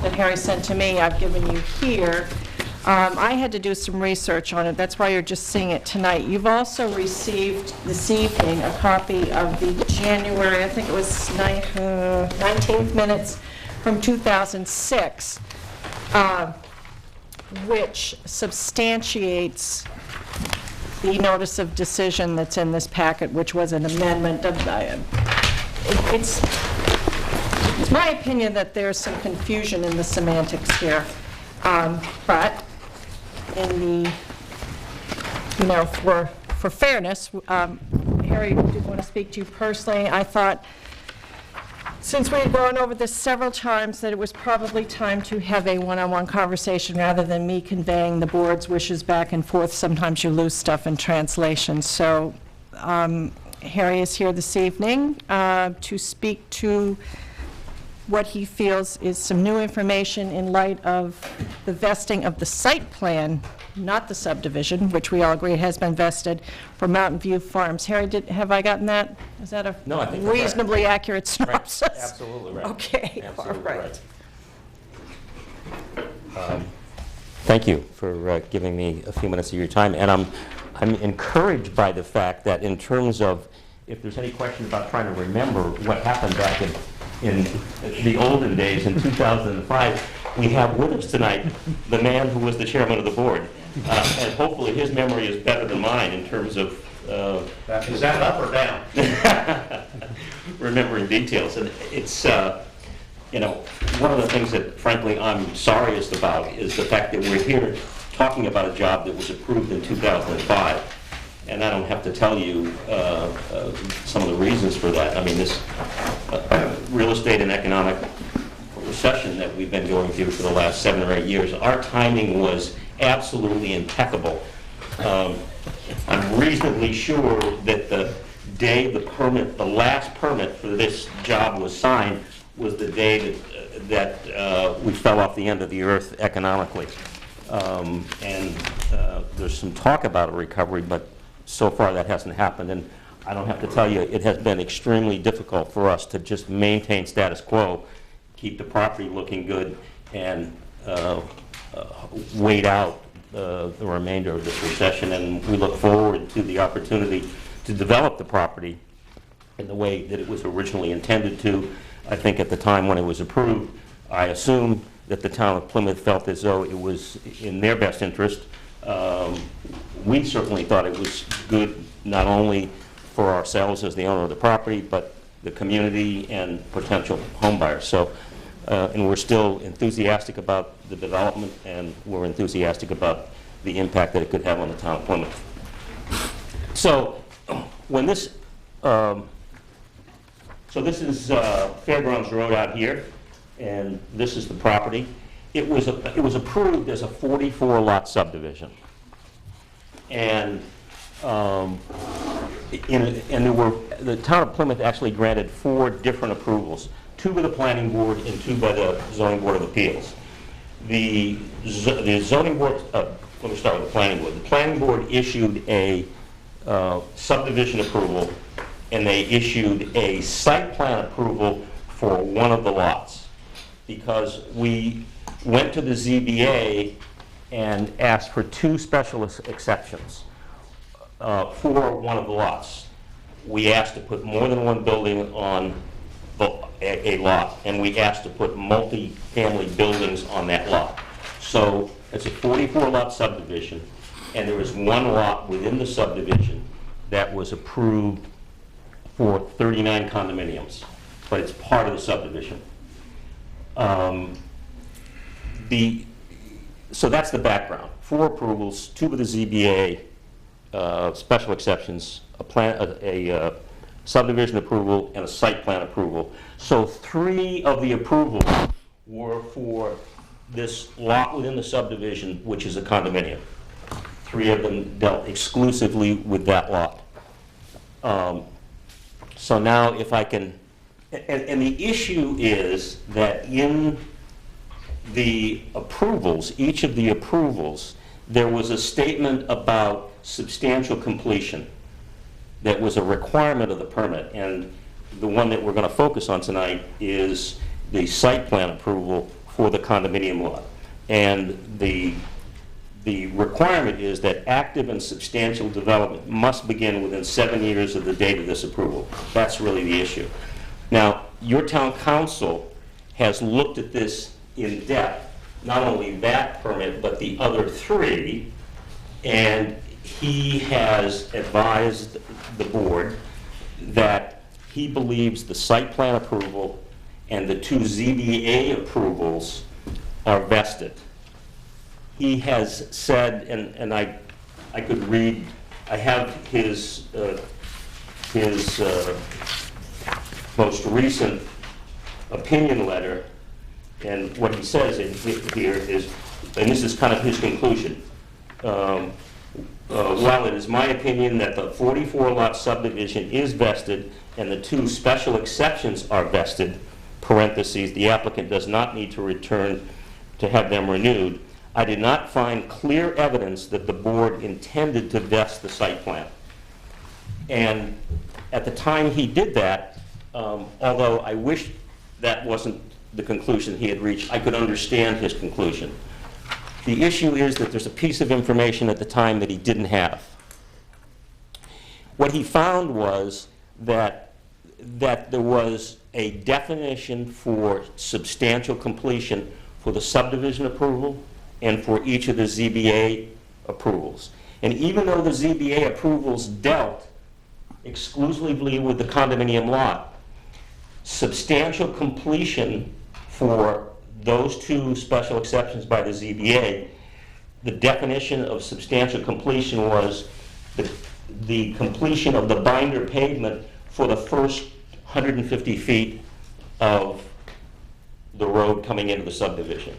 that Harry sent to me, I've given you here. I had to do some research on it. That's why you're just seeing it tonight. You've also received this evening a copy of the January, I think it was 19th minutes from 2006, which substantiates the notice of decision that's in this packet, which was an amendment of it's my opinion that there's some confusion in the semantics here. But in the, for fairness, Harry did want to speak to you personally. I thought, since we had gone over this several times, that it was probably time to have a one-on-one conversation rather than me conveying the board's wishes back and forth. Sometimes you lose stuff in translation. So Harry is here this evening to speak to what he feels is some new information in light of the vesting of the site plan, not the subdivision, which we all agree has been vested, for Mountain View Farms. Harry, have I gotten that? Is that a No, I think that's reasonably accurate synopsis? Right. Absolutely right. Okay, Absolutely all right. Thank you for giving me a few minutes of your time, and I'm encouraged by the fact that in terms of, if there's any question about trying to remember what happened back in the olden days in 2005, we have with us tonight the man who was the chairman of the board. And hopefully his memory is better than mine in terms of... Is that up or down? remembering details. And it's, one of the things that frankly I'm sorriest about is the fact that we're here talking about a job that was approved in 2005. And I don't have to tell you some of the reasons for that. I mean, this real estate and economic recession that we've been going through for the last 7 or 8 years, our timing was absolutely impeccable. I'm reasonably sure that the day the last permit for this job was signed was the day that we fell off the end of the earth economically. There's some talk about a recovery, but so far that hasn't happened, and I don't have to tell you, it has been extremely difficult for us to just maintain status quo, keep the property looking good, and wait out the remainder of this recession. And we look forward to the opportunity to develop the property in the way that it was originally intended to. I think at the time when it was approved, I assume that the town of Plymouth felt as though it was in their best interest. We certainly thought it was good not only for ourselves as the owner of the property, but the community and potential home buyers. So, and we're still enthusiastic about the development, and we're enthusiastic about the impact that it could have on the town of Plymouth. So, when this, so this is Fairgrounds Road out here, and this is the property. It was approved as a 44-lot subdivision. And the town of Plymouth actually granted 4 different approvals, 2 by the planning board and 2 by the zoning board of appeals. The zoning board, let me start with the planning board. The planning board issued a subdivision approval, and they issued a site plan approval for one of the lots, because we went to the ZBA and asked for 2 special exceptions for one of the lots. We asked to put more than one building on a lot, and we asked to put multi-family buildings on that lot. So it's a 44-lot subdivision, and there is one lot within the subdivision that was approved for 39 condominiums, but it's part of the subdivision. So that's the background. 4 approvals, 2 with the ZBA, special exceptions, a subdivision approval, and a site plan approval. So 3 of the approvals were for this lot within the subdivision, which is a condominium. 3 of them dealt exclusively with that lot. So now if I can, and the issue is that in the approvals, each of the approvals, there was a statement about substantial completion that was a requirement of the permit, and the one that we're going to focus on tonight is the site plan approval for the condominium lot. And the requirement is that active and substantial development must begin within 7 years of the date of this approval. That's really the issue. Now, your town council has looked at this in depth, not only that permit, but the other 3, and he has advised the board that he believes the site plan approval and the 2 ZBA approvals are vested. He has said, and I could read, I have his most recent opinion letter, and what he says in here is, and this is kind of his conclusion, while it is my opinion that the 44-lot subdivision is vested and the 2 special exceptions are vested, parentheses, the applicant does not need to return to have them renewed, I did not find clear evidence that the board intended to vest the site plan. And at the time he did that, although I wish that wasn't the conclusion he had reached, I could understand his conclusion. The issue is that there's a piece of information at the time that he didn't have. What he found was that there was a definition for substantial completion for the subdivision approval and for each of the ZBA approvals. And even though the ZBA approvals dealt exclusively with the condominium lot, substantial completion for those 2 special exceptions by the ZBA, the definition of substantial completion was the completion of the binder pavement for the first 150 feet of the road coming into the subdivision.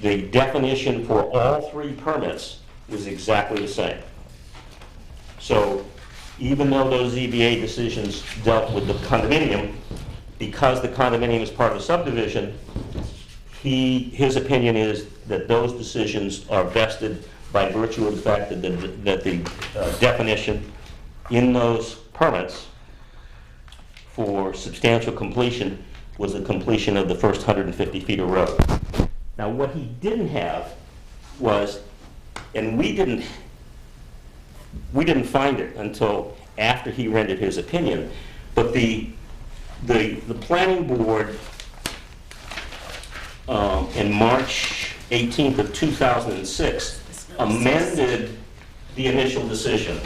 The definition for all 3 permits was exactly the same. So even though those ZBA decisions dealt with the condominium, because the condominium is part of the subdivision, his opinion is that those decisions are vested by virtue of the fact that the definition in those permits for substantial completion was the completion of the first 150 feet of road. Now, what he didn't have was, and we didn't find it until after he rendered his opinion, but the planning board in March 18th of 2006 amended the initial decision,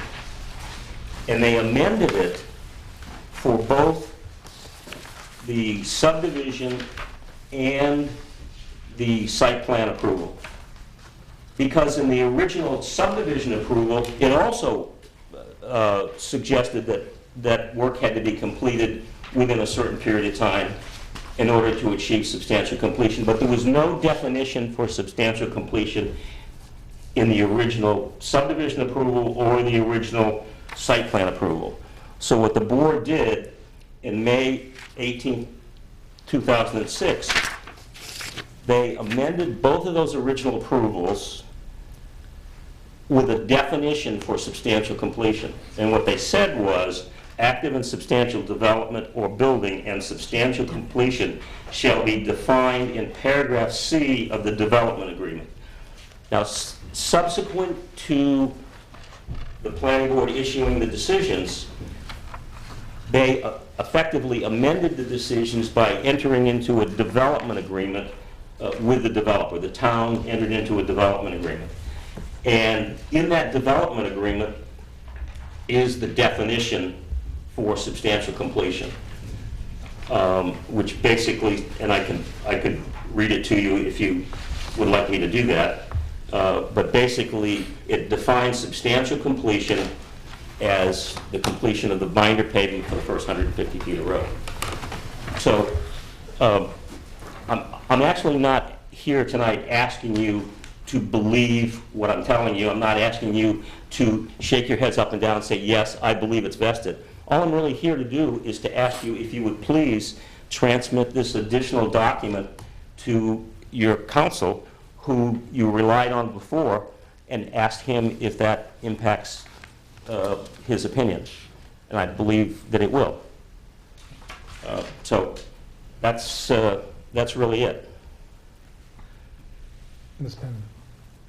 and they amended it for both the subdivision and the site plan approval. Because in the original subdivision approval, it also suggested that work had to be completed within a certain period of time in order to achieve substantial completion, but there was no definition for substantial completion in the original subdivision approval or the original site plan approval. So what the board did in May 18, 2006, they amended both of those original approvals with a definition for substantial completion. And what they said was, active and substantial development or building and substantial completion shall be defined in paragraph C of the development agreement. Now, subsequent to the planning board issuing the decisions, they effectively amended the decisions by entering into a development agreement with the developer. The town entered into a development agreement. And in that development agreement is the definition for substantial completion, which basically, and I could read it to you if you would like me to do that, but basically it defines substantial completion as the completion of the binder paving for the first 150 feet of road. So I'm actually not here tonight asking you to believe what I'm telling you. I'm not asking you to shake your heads up and down and say, yes, I believe it's vested. All I'm really here to do is to ask you if you would please transmit this additional document to your counsel, who you relied on before, and ask him if that impacts his opinion. And I believe that it will. So that's really it. Ms. Penn,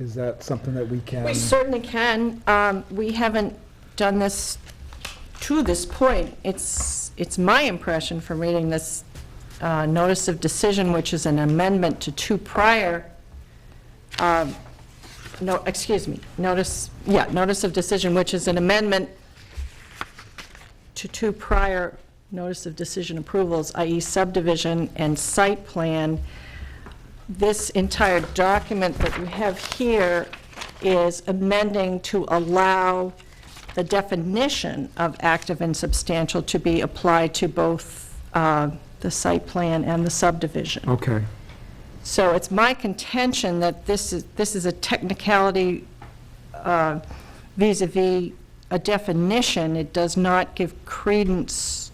is that something that we can? We certainly can. We haven't done this to this point. It's my impression from reading this notice of decision, which is an amendment to two prior, notice of decision, which is an amendment to two prior notice of decision approvals, i.e. subdivision and site plan. This entire document that we have here is amending to allow the definition of active and substantial to be applied to both the site plan and the subdivision. Okay. So it's my contention that this is a technicality vis-a-vis a definition. It does not give credence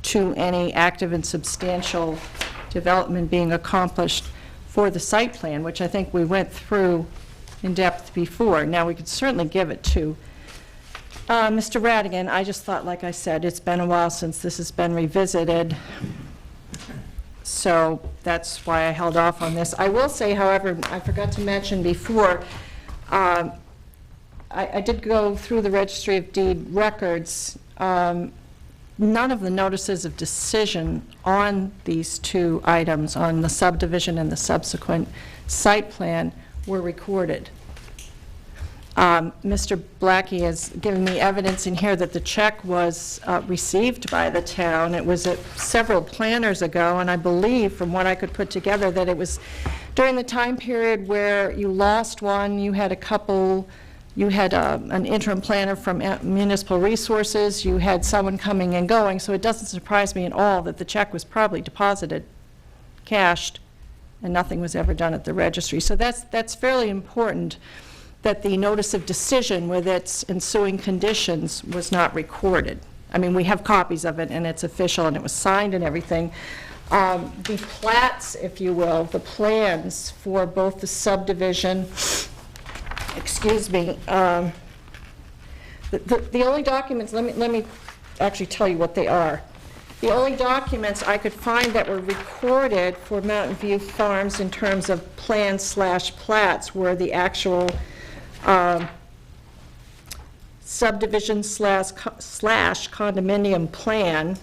to any active and substantial development being accomplished for the site plan, which I think we went through in depth before. Now, we could certainly give it to Mr. Radigan. I just thought, like I said, it's been a while since this has been revisited, so that's why I held off on this. I will say, however, I forgot to mention before, I did go through the Registry of Deed records. None of the notices of decision on these two items, on the subdivision and the subsequent site plan, were recorded. Mr. Blackey has given me evidence in here that the check was received by the town. It was several planners ago, and I believe, from what I could put together, that it was during the time period where you lost one. You had a couple. You had an interim planner from Municipal Resources. You had someone coming and going, so it doesn't surprise me at all that the check was probably deposited, cashed, and nothing was ever done at the registry. So that's fairly important, that the notice of decision with its ensuing conditions was not recorded. I mean, we have copies of it, and it's official, and it was signed and everything. The plats, if you will, the plans for both the subdivision, excuse me, the only documents, let me actually tell you what they are. The only documents I could find that were recorded for Mountain View Farms in terms of plans/plats were the actual subdivision slash condominium plan.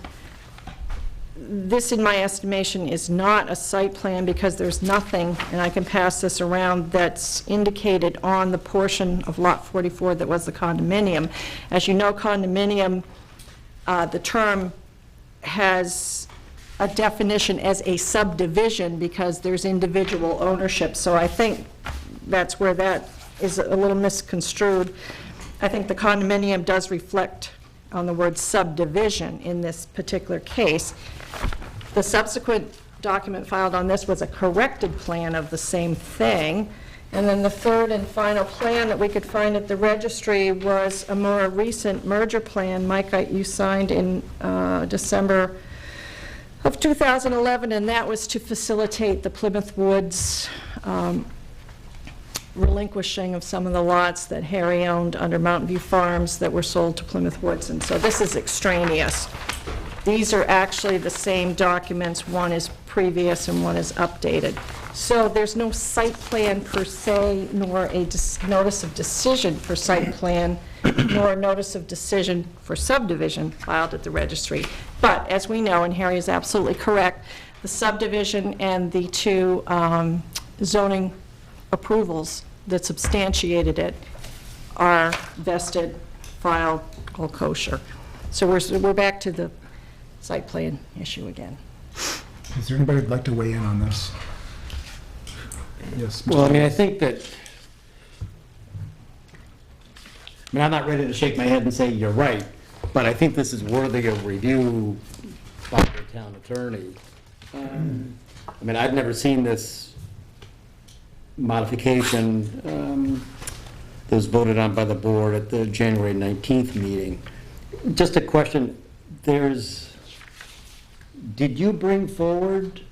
This, in my estimation, is not a site plan because there's nothing, and I can pass this around, that's indicated on the portion of Lot 44 that was the condominium. As you know, condominium, the term has a definition as a subdivision because there's individual ownership. So I think that's where that is a little misconstrued. I think the condominium does reflect on the word subdivision in this particular case. The subsequent document filed on this was a corrected plan of the same thing, And then the third and final plan that we could find at the registry was a more recent merger plan. Mike, you signed in December of 2011, and that was to facilitate the Plymouth Woods relinquishing of some of the lots that Harry owned under Mountain View Farms that were sold to Plymouth Woods. And so this is extraneous. These are actually the same documents. One is previous and one is updated. So there's no site plan per se, nor a notice of decision for site plan, nor a notice of decision for subdivision filed at the registry. But as we know, and Harry is absolutely correct, the subdivision and the two zoning approvals that substantiated it are vested, filed, all kosher. So we're back to the site plan issue again. Is there anybody who'd like to weigh in on this? Yes. Mr. Well, I mean, I think that, I'm not ready to shake my head and say you're right, but I think this is worthy of review by the town attorney. I mean, I've never seen this modification that was voted on by the board at the January 19th meeting. Just a question, did you bring forward,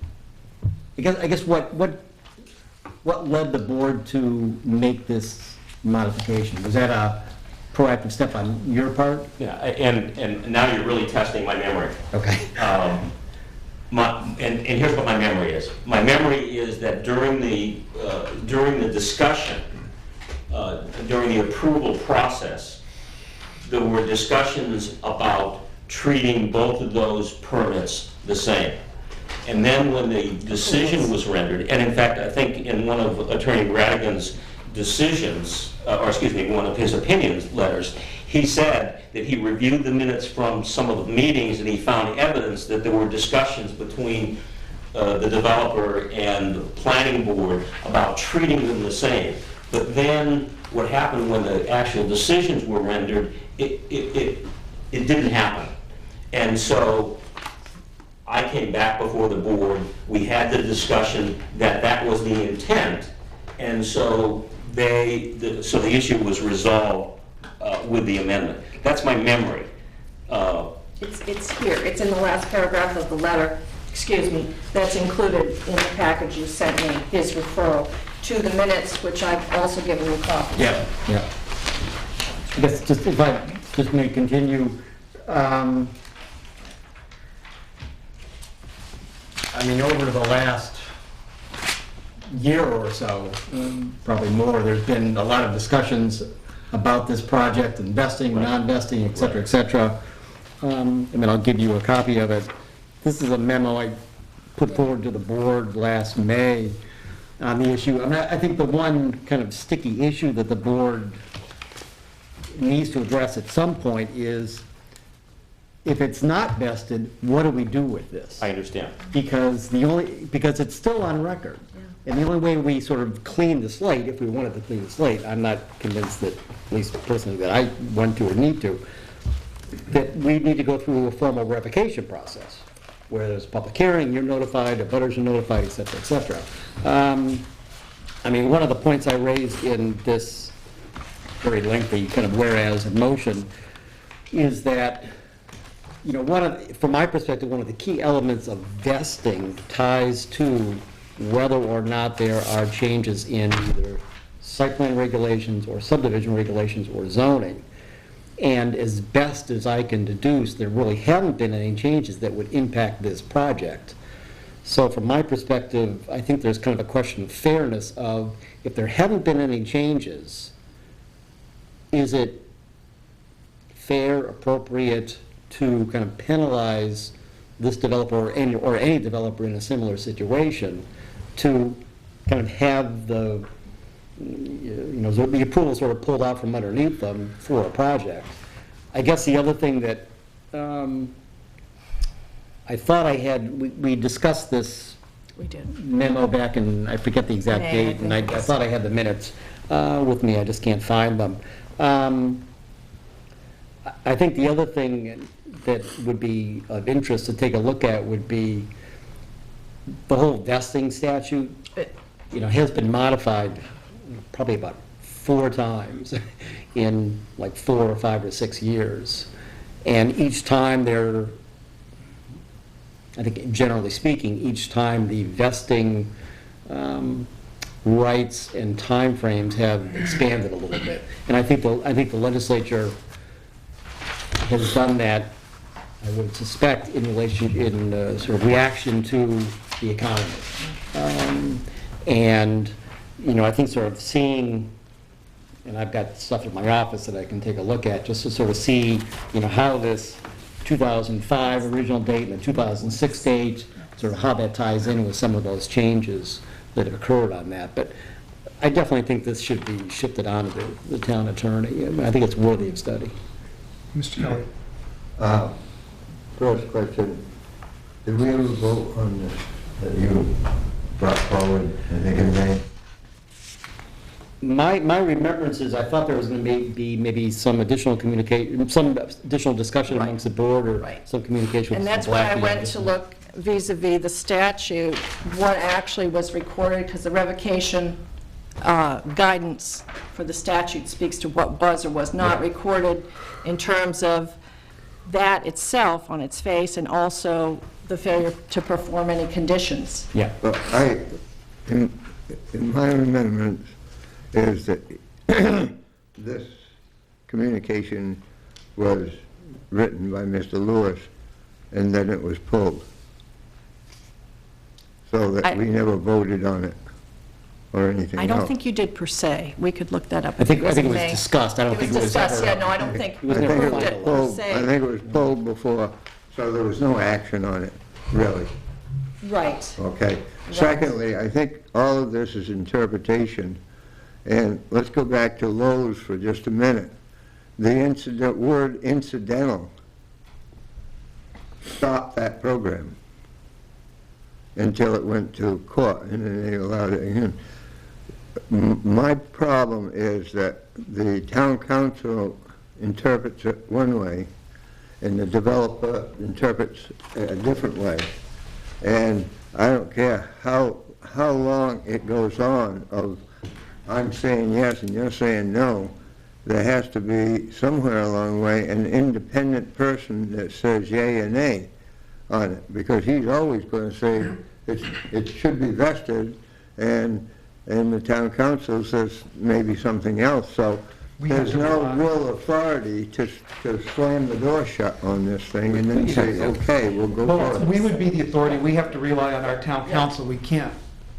I guess what led the board to make this modification? Was that a proactive step on your part? Yeah, and now you're really testing my memory. Okay. And here's what my memory is. My memory is that during the discussion, during the approval process, there were discussions about treating both of those permits the same. And then when the decision was rendered, and in fact, I think in one of Attorney Radigan's decisions, one of his opinions letters, he said that he reviewed the minutes from some of the meetings and he found evidence that there were discussions between the developer and the planning board about treating them the same. But then what happened when the actual decisions were rendered, it didn't happen. And so I came back before the board, we had the discussion that was the intent, and so the issue was resolved with the amendment. That's my memory. It's here, it's in the last paragraph of the letter, excuse me, that's included in the package you sent me, his referral to the minutes, which I've also given you copies. Yeah. I guess just if I just may continue, I mean, over the last year or so, probably more, there's been a lot of discussions about this project, investing, non-investing, et cetera, et cetera. I mean, I'll give you a copy of it. This is a memo I put forward to the board last May on the issue. I mean, I think the one kind of sticky issue that the board needs to address at some point is, if it's not vested, what do we do with this? I understand. Because it's still on record. And the only way we sort of clean the slate, if we wanted to clean the slate, I'm not convinced that, at least personally, that I want to or need to, that we need to go through a formal revocation process, where there's a public hearing, you're notified, the butters are notified, et cetera, et cetera. I mean, one of the points I raised in this very lengthy kind of whereas in motion is that, you know, from my perspective, one of the key elements of vesting ties to whether or not there are changes in either site plan regulations or subdivision regulations or zoning. And as best as I can deduce, there really haven't been any changes that would impact this project. So from my perspective, I think there's kind of a question of fairness of, if there haven't been any changes, is it fair, appropriate to kind of penalize this developer or any developer in a similar situation to kind of have the approval sort of pulled out from underneath them for a project? I guess the other thing that I thought I had, we discussed this We did. memo back in, I forget the exact May, date, and I thought I had the minutes with me, I just can't find them. I think the other thing that would be of interest to take a look at would be the whole vesting statute, has been modified probably about 4 times in like 4 or 5 or 6 years. And each time they're, I think generally speaking, each time the vesting rights and timeframes have expanded a little bit. And I think the legislature has done that, I would suspect, in sort of reaction to the economy. And, you know, I think sort of seeing, and I've got stuff in my office that I can take a look at, just to sort of see, you know, how this 2005 original date and the 2006 date, sort of how that ties in with some of those changes that have occurred on that. But I definitely think this should be shifted on to the town attorney. I mean, I think it's worthy of study. Mr. Kelly? First question, did we ever vote on this that you brought forward, I think in May? My remembrance is I thought there was going to be maybe some additional communication, some additional discussion Right. amongst the board, or Right. some communication with And Mr. that's when I Blackey. went to look vis-à-vis the statute, what actually was recorded, because the revocation guidance for the statute speaks to what was or was not recorded in terms of that itself on its face, and also the failure to perform any conditions. Yeah. Well, in my remembrance is that this communication was written by Mr. Lewis, and then it was pulled. So that we never voted on it or anything else. I don't think you did per se. We could look that up. I think it was May. discussed. I don't think it was discussed, ever- yeah, no, I don't think It was we never approved it per I se. think it was pulled before, so there was no action on it, really. Right. Okay. Secondly, I think all of this is interpretation, and let's go back to Lowe's for just a minute. The word incidental stopped that program until it went to court, and then they allowed it again. My problem is that the town council interprets it one way, and the developer interprets it a different way. And I don't care how long it goes on of I'm saying yes and you're saying no, there has to be somewhere along the way an independent person that says yay or nay on it, because he's always going to say it should be vested, and the town council says maybe something else. So there's no real authority to slam the door shut on this thing and then say, okay, we'll go Well, for it. we would be the authority. We have to rely on our town council. We can't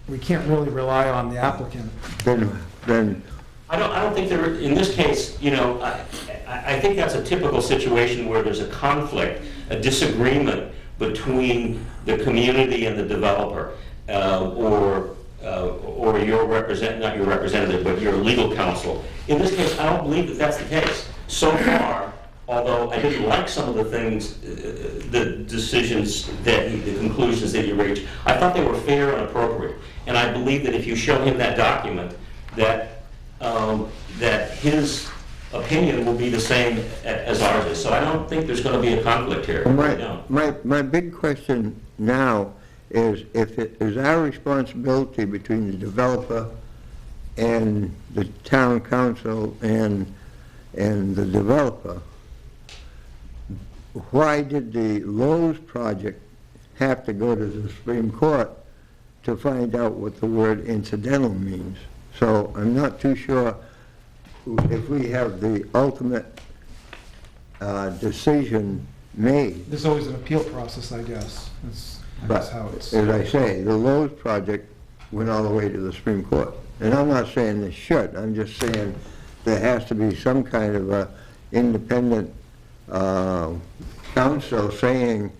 really rely on the applicant. Then I don't think there, in this case, you know, I think that's a typical situation where there's a conflict, a disagreement between the community and the developer, or your not your representative, but your legal counsel. In this case, I don't believe that that's the case. So far, although I didn't like some of the things, the decisions the conclusions that you reached, I thought they were fair and appropriate. And I believe that if you show him that document, that his opinion will be the same as ours is. So I don't think there's going to be a conflict here. my big question now is, if it is our responsibility between the developer and the town council and the developer, why did the Lowe's project have to go to the Supreme Court to find out what the word incidental means? So I'm not too sure if we have the ultimate decision made. There's always an appeal process, I guess. That's how it's. As I say, the Lowe's project went all the way to the Supreme Court. And I'm not saying this should, I'm just saying there has to be some kind of a independent counsel saying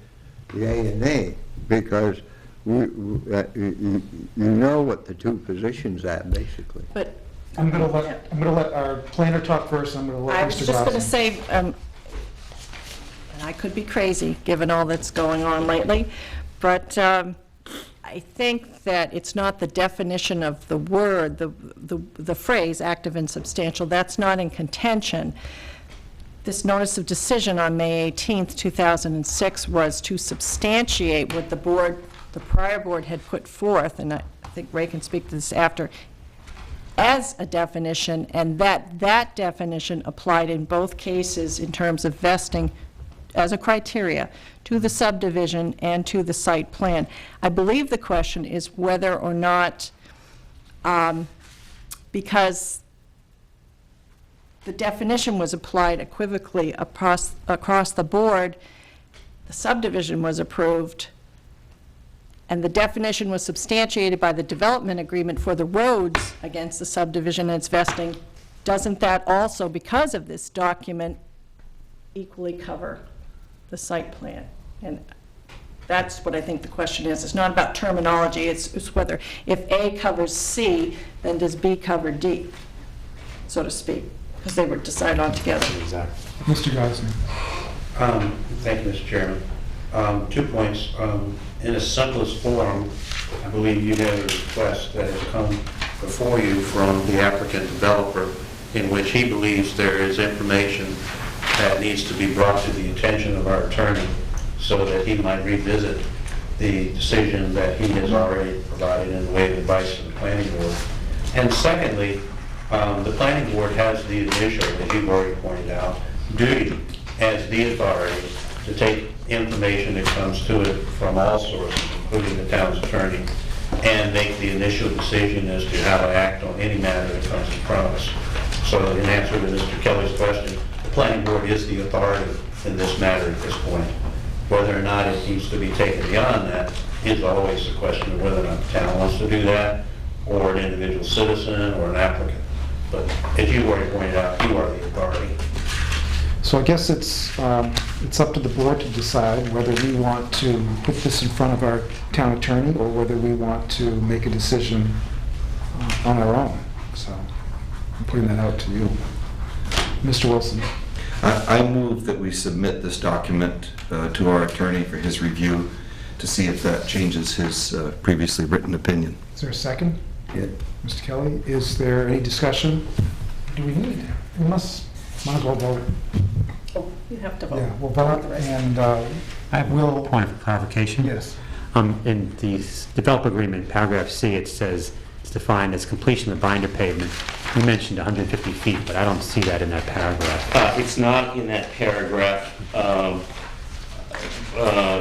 yay and nay, because you know what the two positions are, basically. But I'm gonna let our planner talk first. I'm gonna let I was Mr. just going to Gosselin. say, and I could be crazy, given all that's going on lately, but I think that it's not the definition of the word, the phrase, active and substantial, that's not in contention. This notice of decision on May 18th, 2006 was to substantiate what the prior board had put forth, and I think Ray can speak to this after. as a definition, and that definition applied in both cases in terms of vesting as a criteria to the subdivision and to the site plan. I believe the question is whether or not, because the definition was applied equivocally across the board, the subdivision was approved, and the definition was substantiated by the development agreement for the roads against the subdivision and its vesting. Doesn't that also, because of this document, equally cover the site plan? And that's what I think the question is. It's not about terminology, it's whether if A covers C, then does B cover D, so to speak, because they were decided on together. Exactly. Mr. Gosnell. Thank you, Mr. Chairman. 2 points. In its simplest form, I believe you have a request that has come before you from the applicant developer in which he believes there is information that needs to be brought to the attention of our attorney so that he might revisit the decision that he has already provided in the way of advice to the planning board. And secondly, the planning board has the initial, as you've already pointed out, duty as the authority to take information that comes to it from all sources, including the town's attorney, and make the initial decision as to how to act on any matter that comes in front of us. So in answer to Mr. Kelly's question, the planning board is the authority in this matter at this point. Whether or not it needs to be taken beyond that is always the question of whether or not the town wants to do that, or an individual citizen, or an applicant. But as you already pointed out, you are the authority. So I guess it's up to the board to decide whether we want to put this in front of our town attorney or whether we want to make a decision on our own. So I'm putting that out to you. Mr. Wilson. I move that we submit this document to our attorney for his review to see if that changes his previously written opinion. Is there a second? Yeah. Mr. Kelly, is there any discussion? Do we need? We might as well vote. Oh, you have to vote. Yeah, we'll vote and I have we'll... a point of clarification. Yes. In the developer agreement, paragraph C, it says it's defined as completion of the binder pavement. You mentioned 150 feet, but I don't see that in that paragraph. It's not in that paragraph. I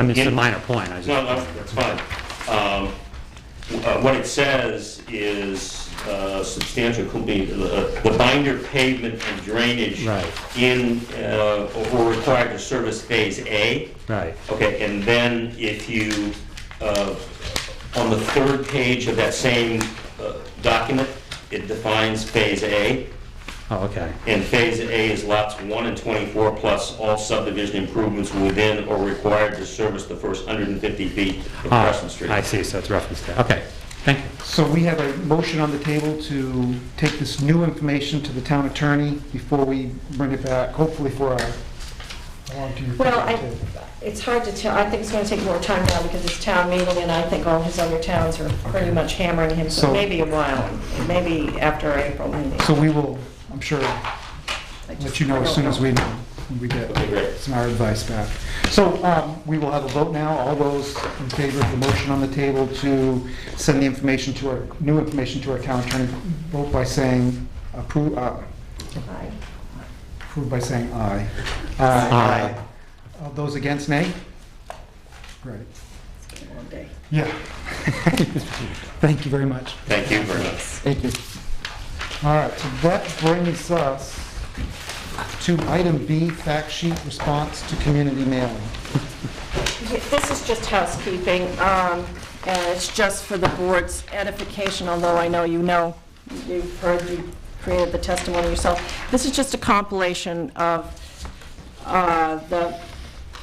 mean, it's a minor point. No, that's fine. What it says is substantial, could be the binder pavement and drainage Right. were required to service phase A. Right. Okay, and then if you, on the third page of that same document, it defines phase A. Oh, okay. And phase A is lots 1 and 24 plus all subdivision improvements within or required to service the first 150 feet of Crescent Street. I see, so it's referenced there. Okay, thank you. So we have a motion on the table to take this new information to the town attorney before we bring it back, hopefully for our... Well, it's hard to tell. I think it's going to take more time now because it's town meeting, and I think all his other towns are pretty much hammering him, so maybe a while, maybe after April meeting. So we will, I'm sure, let you know as soon as we get our advice back. So we will have a vote now. All those in favor of the motion on the table to send the information to our, new information to our town attorney, vote by saying approve, Aye. approve by saying aye. Aye. All those against, nay? Right. It's been a long day. Yeah. Thank you very much. Thank you very much. Thank you. All right, so that brings us to item B, fact sheet response to community mailing. This is just housekeeping, and it's just for the board's edification, although I know you've heard, you created the testimony yourself. This is just a compilation of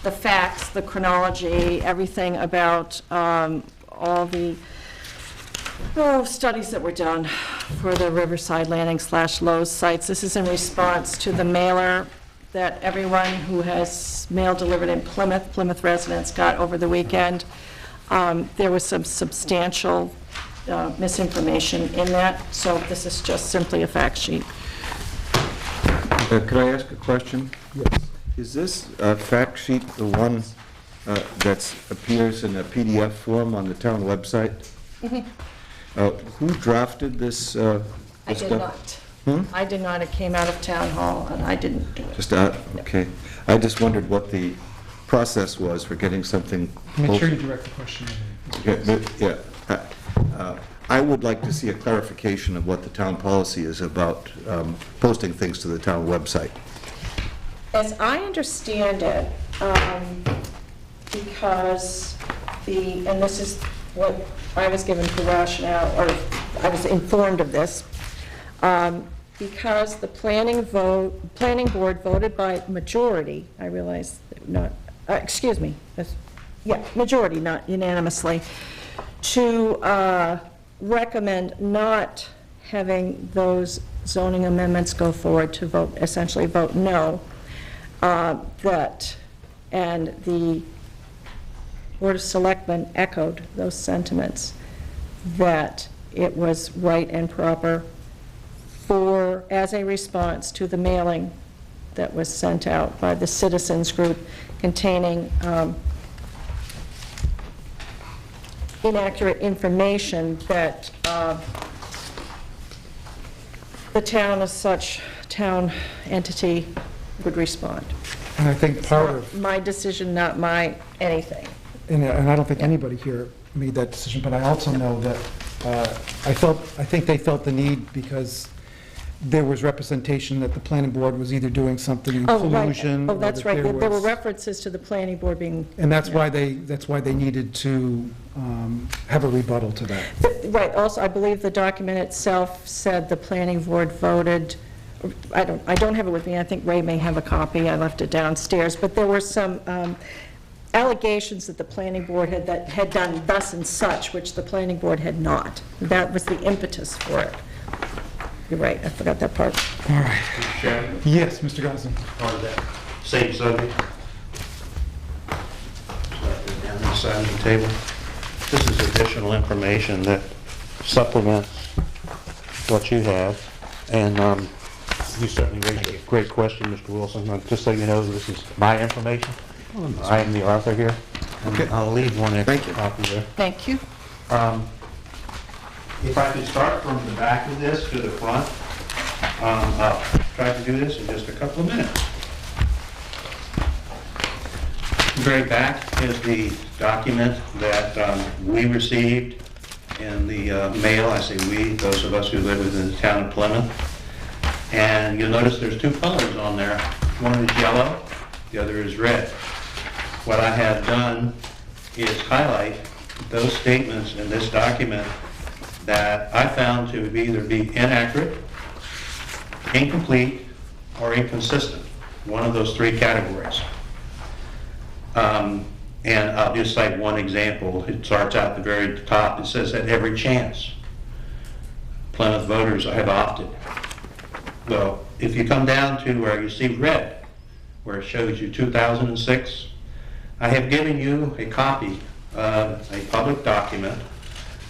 the facts, the chronology, everything about all the studies that were done for the Riverside Landing / Lowe's sites. This is in response to the mailer that everyone who has mail delivered in Plymouth residents got over the weekend. There was some substantial misinformation in that, so this is just simply a fact sheet. Could I ask a question? Yes. Is this fact sheet the one that appears in a PDF form on the town website? Who drafted this I did not. I did not. It came out of town hall, and I didn't do it. Just, okay. I just wondered what the process was for getting something. Make sure you direct the question. Yeah. I would like to see a clarification of what the town policy is about posting things to the town website. As I understand it, because and this is what I was given for rationale, or I was informed of this, because the planning board voted by majority, I realize not, excuse me, majority, not unanimously, to recommend not having those zoning amendments go forward, to essentially vote no, and the Board of Selectmen echoed those sentiments, that it was right and proper as a response to the mailing that was sent out by the citizens group containing inaccurate information that the town as such, town entity, would respond. And I think part Not of, my decision, not my anything. and I don't think anybody here made that decision, but I also know that I think they felt the need because there was representation that the planning board was either doing something in collusion. Oh, or that's that right. There were was- references to the planning board being. And that's why they needed to have a rebuttal to that. Right, also, I believe the document itself said the planning board voted, I don't have it with me, I think Ray may have a copy, I left it downstairs, but there were some allegations that the planning board had done thus and such, which the planning board had not. That was the impetus for it. You're right, I forgot that part. All right. Mr. Chairman, Yes, Mr. Gosselin. part of that same subject. Down this side of the table. This is additional information that supplements what you have. And you certainly raised a great question, Mr. Wilson. Just so you know, this is my information. I am the author here. And I'll leave one extra copy there. Thank you. If I could start from the back of this to the front, I'll try to do this in just a couple of minutes. The very back is the document that we received in the mail. I say we, those of us who live within the town of Plymouth. And you'll notice there's two colors on there. One is yellow, the other is red. What I have done is highlight those statements in this document that I found to either be inaccurate, incomplete, or inconsistent. One of those three categories. And I'll just cite one example. It starts out at the very top. It says, "At every chance, Plymouth voters have opted." Well, if you come down to where you see red, where it shows you 2006, I have given you a copy of a public document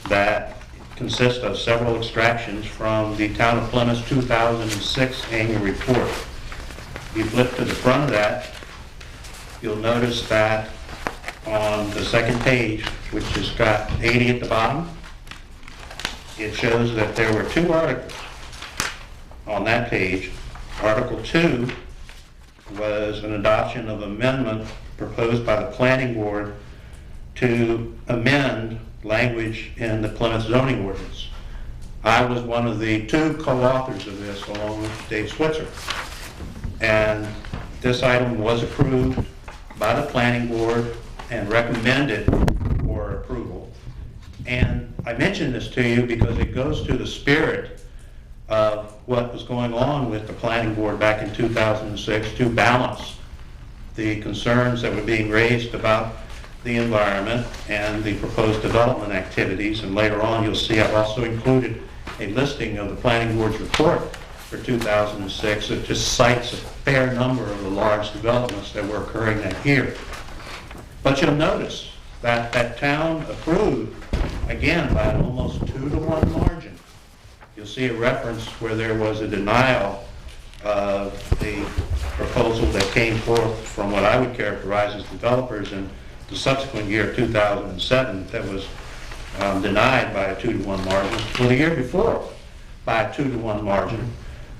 that consists of several extractions from the Town of Plymouth's 2006 annual report. If you flip to the front of that, you'll notice that on the second page, which has got 80 at the bottom, it shows that there were two articles on that page. Article 2 was an adoption of amendment proposed by the planning board to amend language in the Plymouth zoning ordinance. I was one of the two co-authors of this along with Dave Switzer. And this item was approved by the planning board and recommended for approval. And I mention this to you because it goes to the spirit of what was going on with the planning board back in 2006 to balance the concerns that were being raised about the environment and the proposed development activities. And later on, you'll see I've also included a listing of the planning board's report for 2006 that just cites a fair number of the large developments that were occurring that year. But you'll notice that that town approved, again, by an almost 2-to-1 margin. You'll see a reference where there was a denial of the proposal that came forth from what I would characterize as developers in the subsequent year, 2007, that was denied by a 2-to-1 margin. Well, the year before, by a 2-to-1 margin.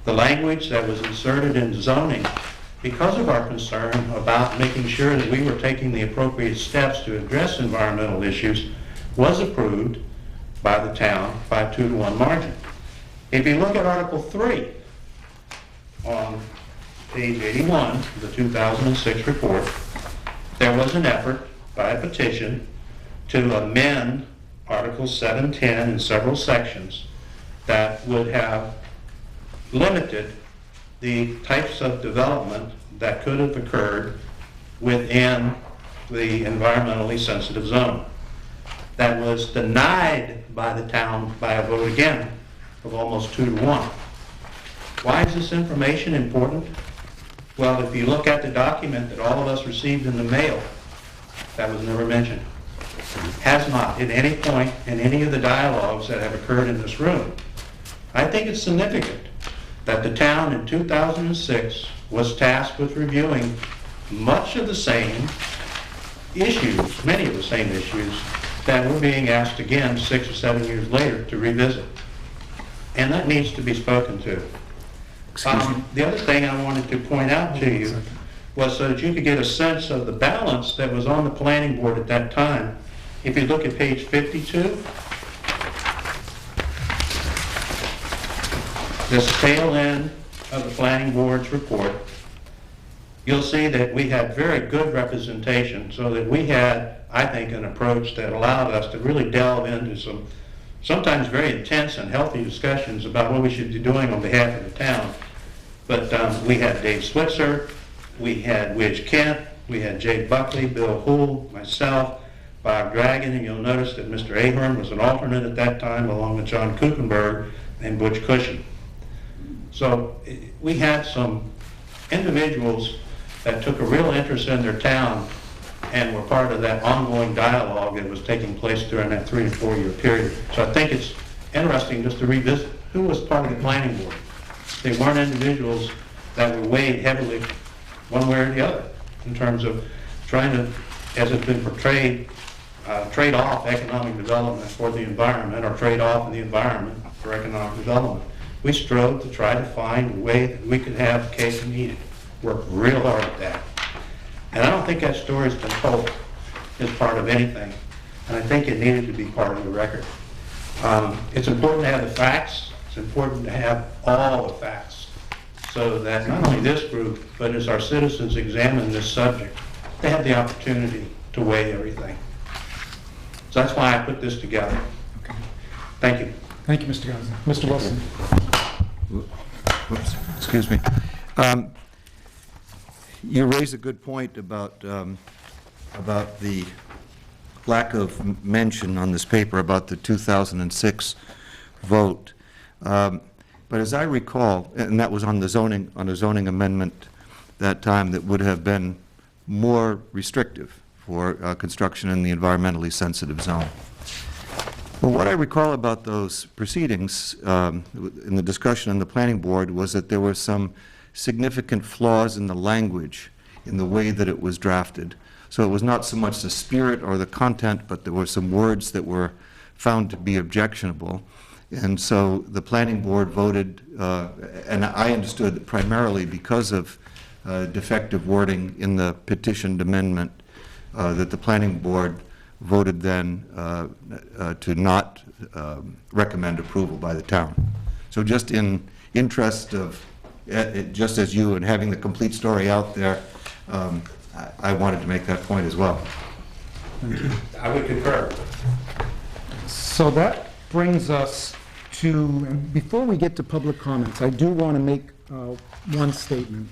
The language that was inserted in zoning, because of our concern about making sure that we were taking the appropriate steps to address environmental issues, was approved by the town by a 2-to-1 margin. If you look at Article 3 on page 81 of the 2006 report, there was an effort by a petition to amend Article 710 in several sections that would have limited the types of development that could have occurred within the environmentally sensitive zone. That was denied by the town by a vote again of almost 2-to-1. Why is this information important? Well, if you look at the document that all of us received in the mail, that was never mentioned. Has not, at any point in any of the dialogues that have occurred in this room. I think it's significant that the town in 2006 was tasked with reviewing much of the same issues, many of the same issues, that we're being asked again 6 or 7 years later to revisit. And that needs to be spoken to. The other thing I wanted to point out to you was so that you could get a sense of the balance that was on the planning board at that time. If you look at page 52, this tail end of the planning board's report, you'll see that we had very good representation, so that we had, I think, an approach that allowed us to really delve into some sometimes very intense and healthy discussions about what we should be doing on behalf of the town. But we had Dave Switzer, we had Widge Kent, we had Jay Buckley, Bill Hoole, myself, Bob Dragon, and you'll notice that Mr. Ahern was an alternate at that time, along with John Kuchenberg and Butch Cushing. So we had some individuals that took a real interest in their town and were part of that ongoing dialogue that was taking place during that 3 to 4 year period. So I think it's interesting just to revisit who was part of the planning board. They weren't individuals that were weighed heavily one way or the other in terms of trying to, as it's been portrayed, trade off economic development for the environment, or trade off the environment for economic development. We strove to try to find a way that we could have the cake and eat it. Worked real hard at that. And I don't think that story's been told as part of anything. And I think it needed to be part of the record. It's important to have the facts. It's important to have all the facts, so that not only this group, but as our citizens examine this subject, they have the opportunity to weigh everything. So that's why I put this together. Okay. Thank you. Thank you, Mr. Gosnell. Mr. Wilson. Whoops, excuse me. You raise a good point about the lack of mention on this paper about the 2006 vote. But as I recall, and that was on the zoning, on a zoning amendment that time that would have been more restrictive for construction in the environmentally sensitive zone. Well, what I recall about those proceedings in the discussion in the planning board was that there were some significant flaws in the language, in the way that it was drafted. So it was not so much the spirit or the content, but there were some words that were found to be objectionable. And so the planning board voted, and I understood that primarily because of defective wording in the petitioned amendment, that the planning board voted then to not recommend approval by the town. So just in interest of, just as you and having the complete story out there, I wanted to make that point as well. I would concur. So that brings us to, and before we get to public comments, I do want to make one statement.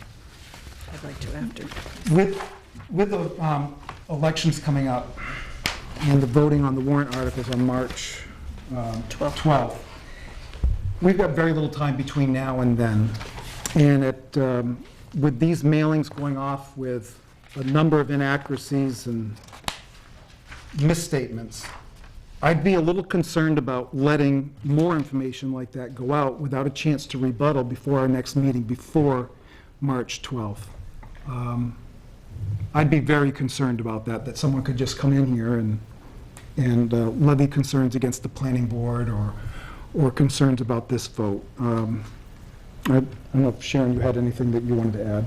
I'd like to after. With the elections coming up and the voting on the warrant articles on March 12th, we've got very little time between now and then. And with these mailings going off with a number of inaccuracies and misstatements, I'd be a little concerned about letting more information like that go out without a chance to rebuttal before our next meeting, before March 12th. I'd be very concerned about that someone could just come in here and levy concerns against the planning board or concerns about this vote. I don't know if, Sharon, you had anything that you wanted to add?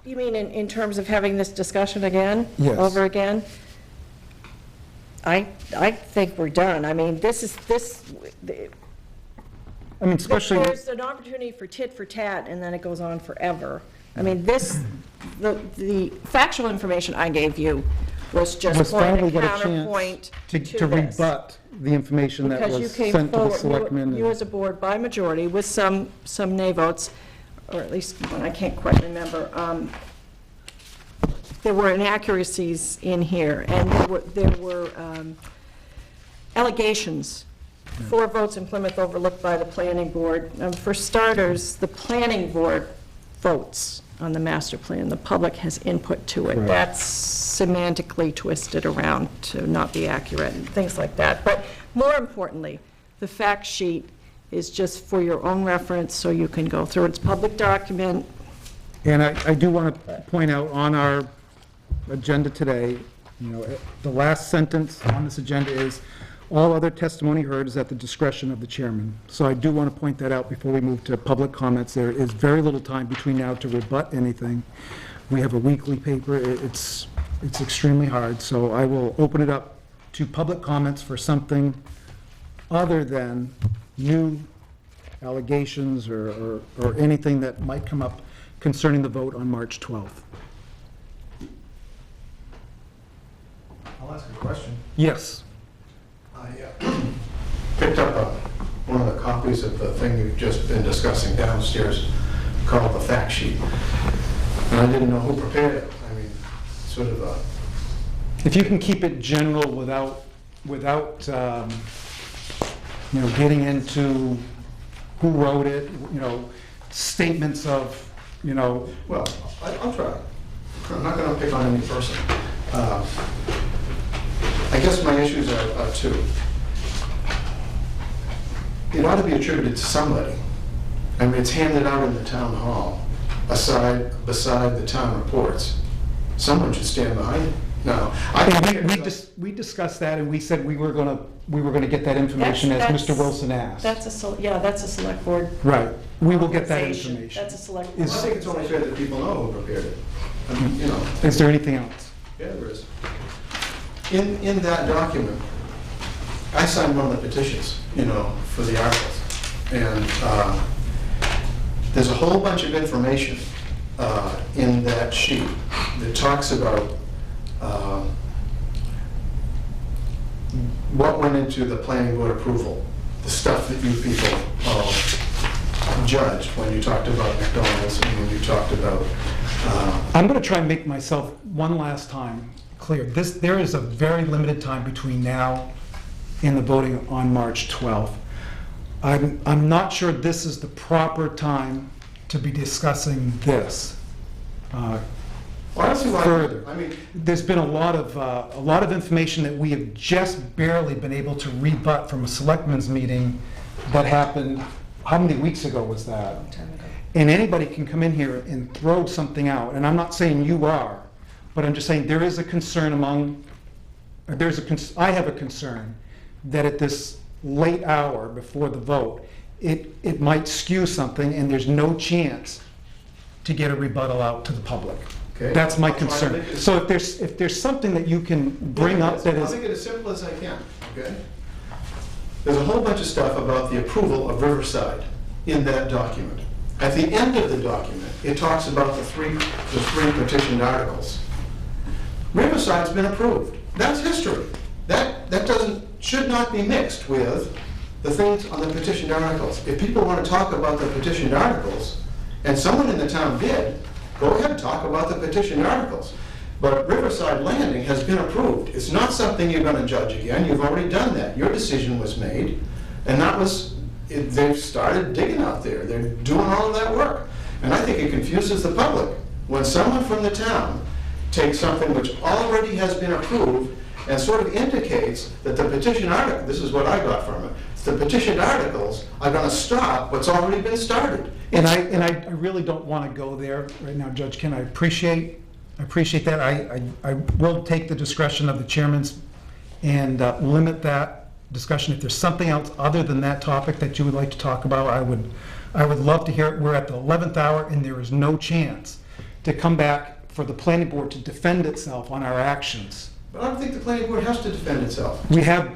You mean in terms of having this discussion again? Yes. Over again? I think we're done. I mean, I mean, especially, there's an opportunity for tit for tat, and then it goes on forever. I mean, the factual information I gave you was just was point finally and get a counterpoint chance to to this. rebut the information that Because you was came sent to the forward, selectmen. you as a board by majority with some nay votes, or at least one I can't quite remember. There were inaccuracies in here, and there were allegations. 4 votes in Plymouth overlooked by the planning board. For starters, the planning board votes on the master plan. The public has input to it. Right. That's semantically twisted around to not be accurate and things like that. But more importantly, the fact sheet is just for your own reference, so you can go through it. It's a public document. And I do want to point out on our agenda today, you know, the last sentence on this agenda is, all other testimony heard is at the discretion of the chairman. So I do want to point that out before we move to public comments. There is very little time between now to rebut anything. We have a weekly paper. It's extremely hard. So I will open it up to public comments for something other than new allegations or anything that might come up concerning the vote on March 12th. I'll ask a question. Yes. I picked up one of the copies of the thing you've just been discussing downstairs called the fact sheet. And I didn't know who prepared it. I mean, sort of a... If you can keep it general without you know, getting into who wrote it, you know, statements of, you know. Well, I'll try. I'm not going to pick on any person. I guess my issues are 2. It ought to be attributed to somebody. I mean, it's handed out in the town hall, beside the town reports. Someone should stand behind it. No, We discussed that, and we said we were gonna get that information as Mr. Wilson asked. That's a select board. Right. We will get that organization. information. That's a select I board. think it's only fair that people know who prepared it. I mean, you know. Is there anything else? Yeah, there is. In that document, I signed one of the petitions, you know, for the articles. And there's a whole bunch of information in that sheet that talks about what went into the planning board approval, the stuff that you people judged when you talked about McDonald's and when you talked about... I'm going to try and make myself one last time clear. There is a very limited time between now and the voting on March 12th. I'm not sure this is the proper time to be discussing this further. I mean, there's been a lot of information that we have just barely been able to rebut from a selectmen's meeting that happened, how many weeks ago was that? And anybody can come in here and throw something out, and I'm not saying you are, but I'm just saying there is a concern I have a concern that at this late hour before the vote, it might skew something, and there's no chance to get a rebuttal out to the public. Okay. That's my I'll try to concern. make it So if there's something that you can bring up that I'll is, make it as simple as I can, okay? There's a whole bunch of stuff about the approval of Riverside in that document. At the end of the document, it talks about the three petitioned articles. Riverside's been approved. That's history. That should not be mixed with the things on the petitioned articles. If people want to talk about the petitioned articles, and someone in the town did, go ahead and talk about the petitioned articles. But Riverside Landing has been approved. It's not something you're going to judge again. You've already done that. Your decision was made, and they've started digging out there. They're doing all of that work. And I think it confuses the public when someone from the town takes something which already has been approved and sort of indicates that the petition article, this is what I got from it, the petitioned articles are going to stop what's already been started. and I really don't want to go there right now, Judge Ken. I appreciate that. I will take the discretion of the chairman's and limit that discussion. If there's something else other than that topic that you would like to talk about, I would love to hear it. We're at the 11th hour, and there is no chance to come back for the planning board to defend itself on our actions. But I don't think the planning board has to defend itself. Yes.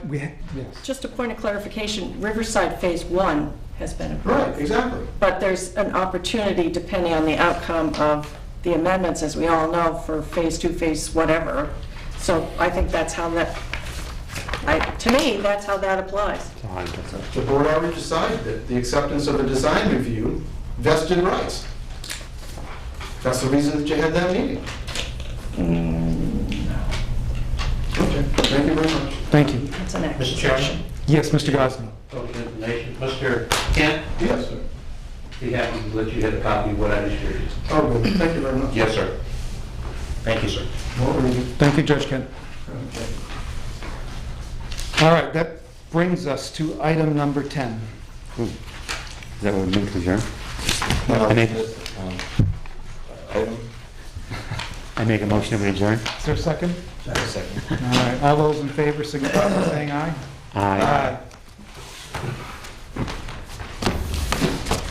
Just a point of clarification, Riverside Phase 1 has been approved. Right, exactly. But there's an opportunity, depending on the outcome of the amendments, as we all know, for Phase 2, Phase whatever. So I think that's how that, to me, that's how that applies. The board already decided that the acceptance of a design review vested rights. That's the reason that you had that meeting. Okay, thank you very much. Thank you. That's an Mr. Chairman? Yes, Mr. Gosnell. Public information. Mr. Kent, Yes, sir. be happy to let you get a copy of what I distributed. Oh, good. Thank you very much. Yes, sir. Thank you, sir. More reading. Thank you, Judge Kent. Okay. All right, that brings us to item number 10. Is that what we moved to adjourn? I make a motion to adjourn. Is there a second? Second. All right, all those in favor signify by saying aye. Aye.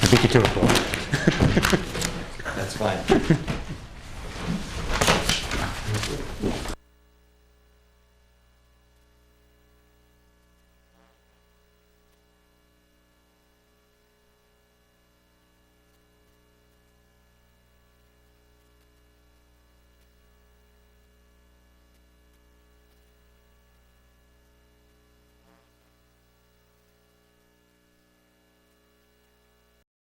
I beat you to it, Paul. That's fine.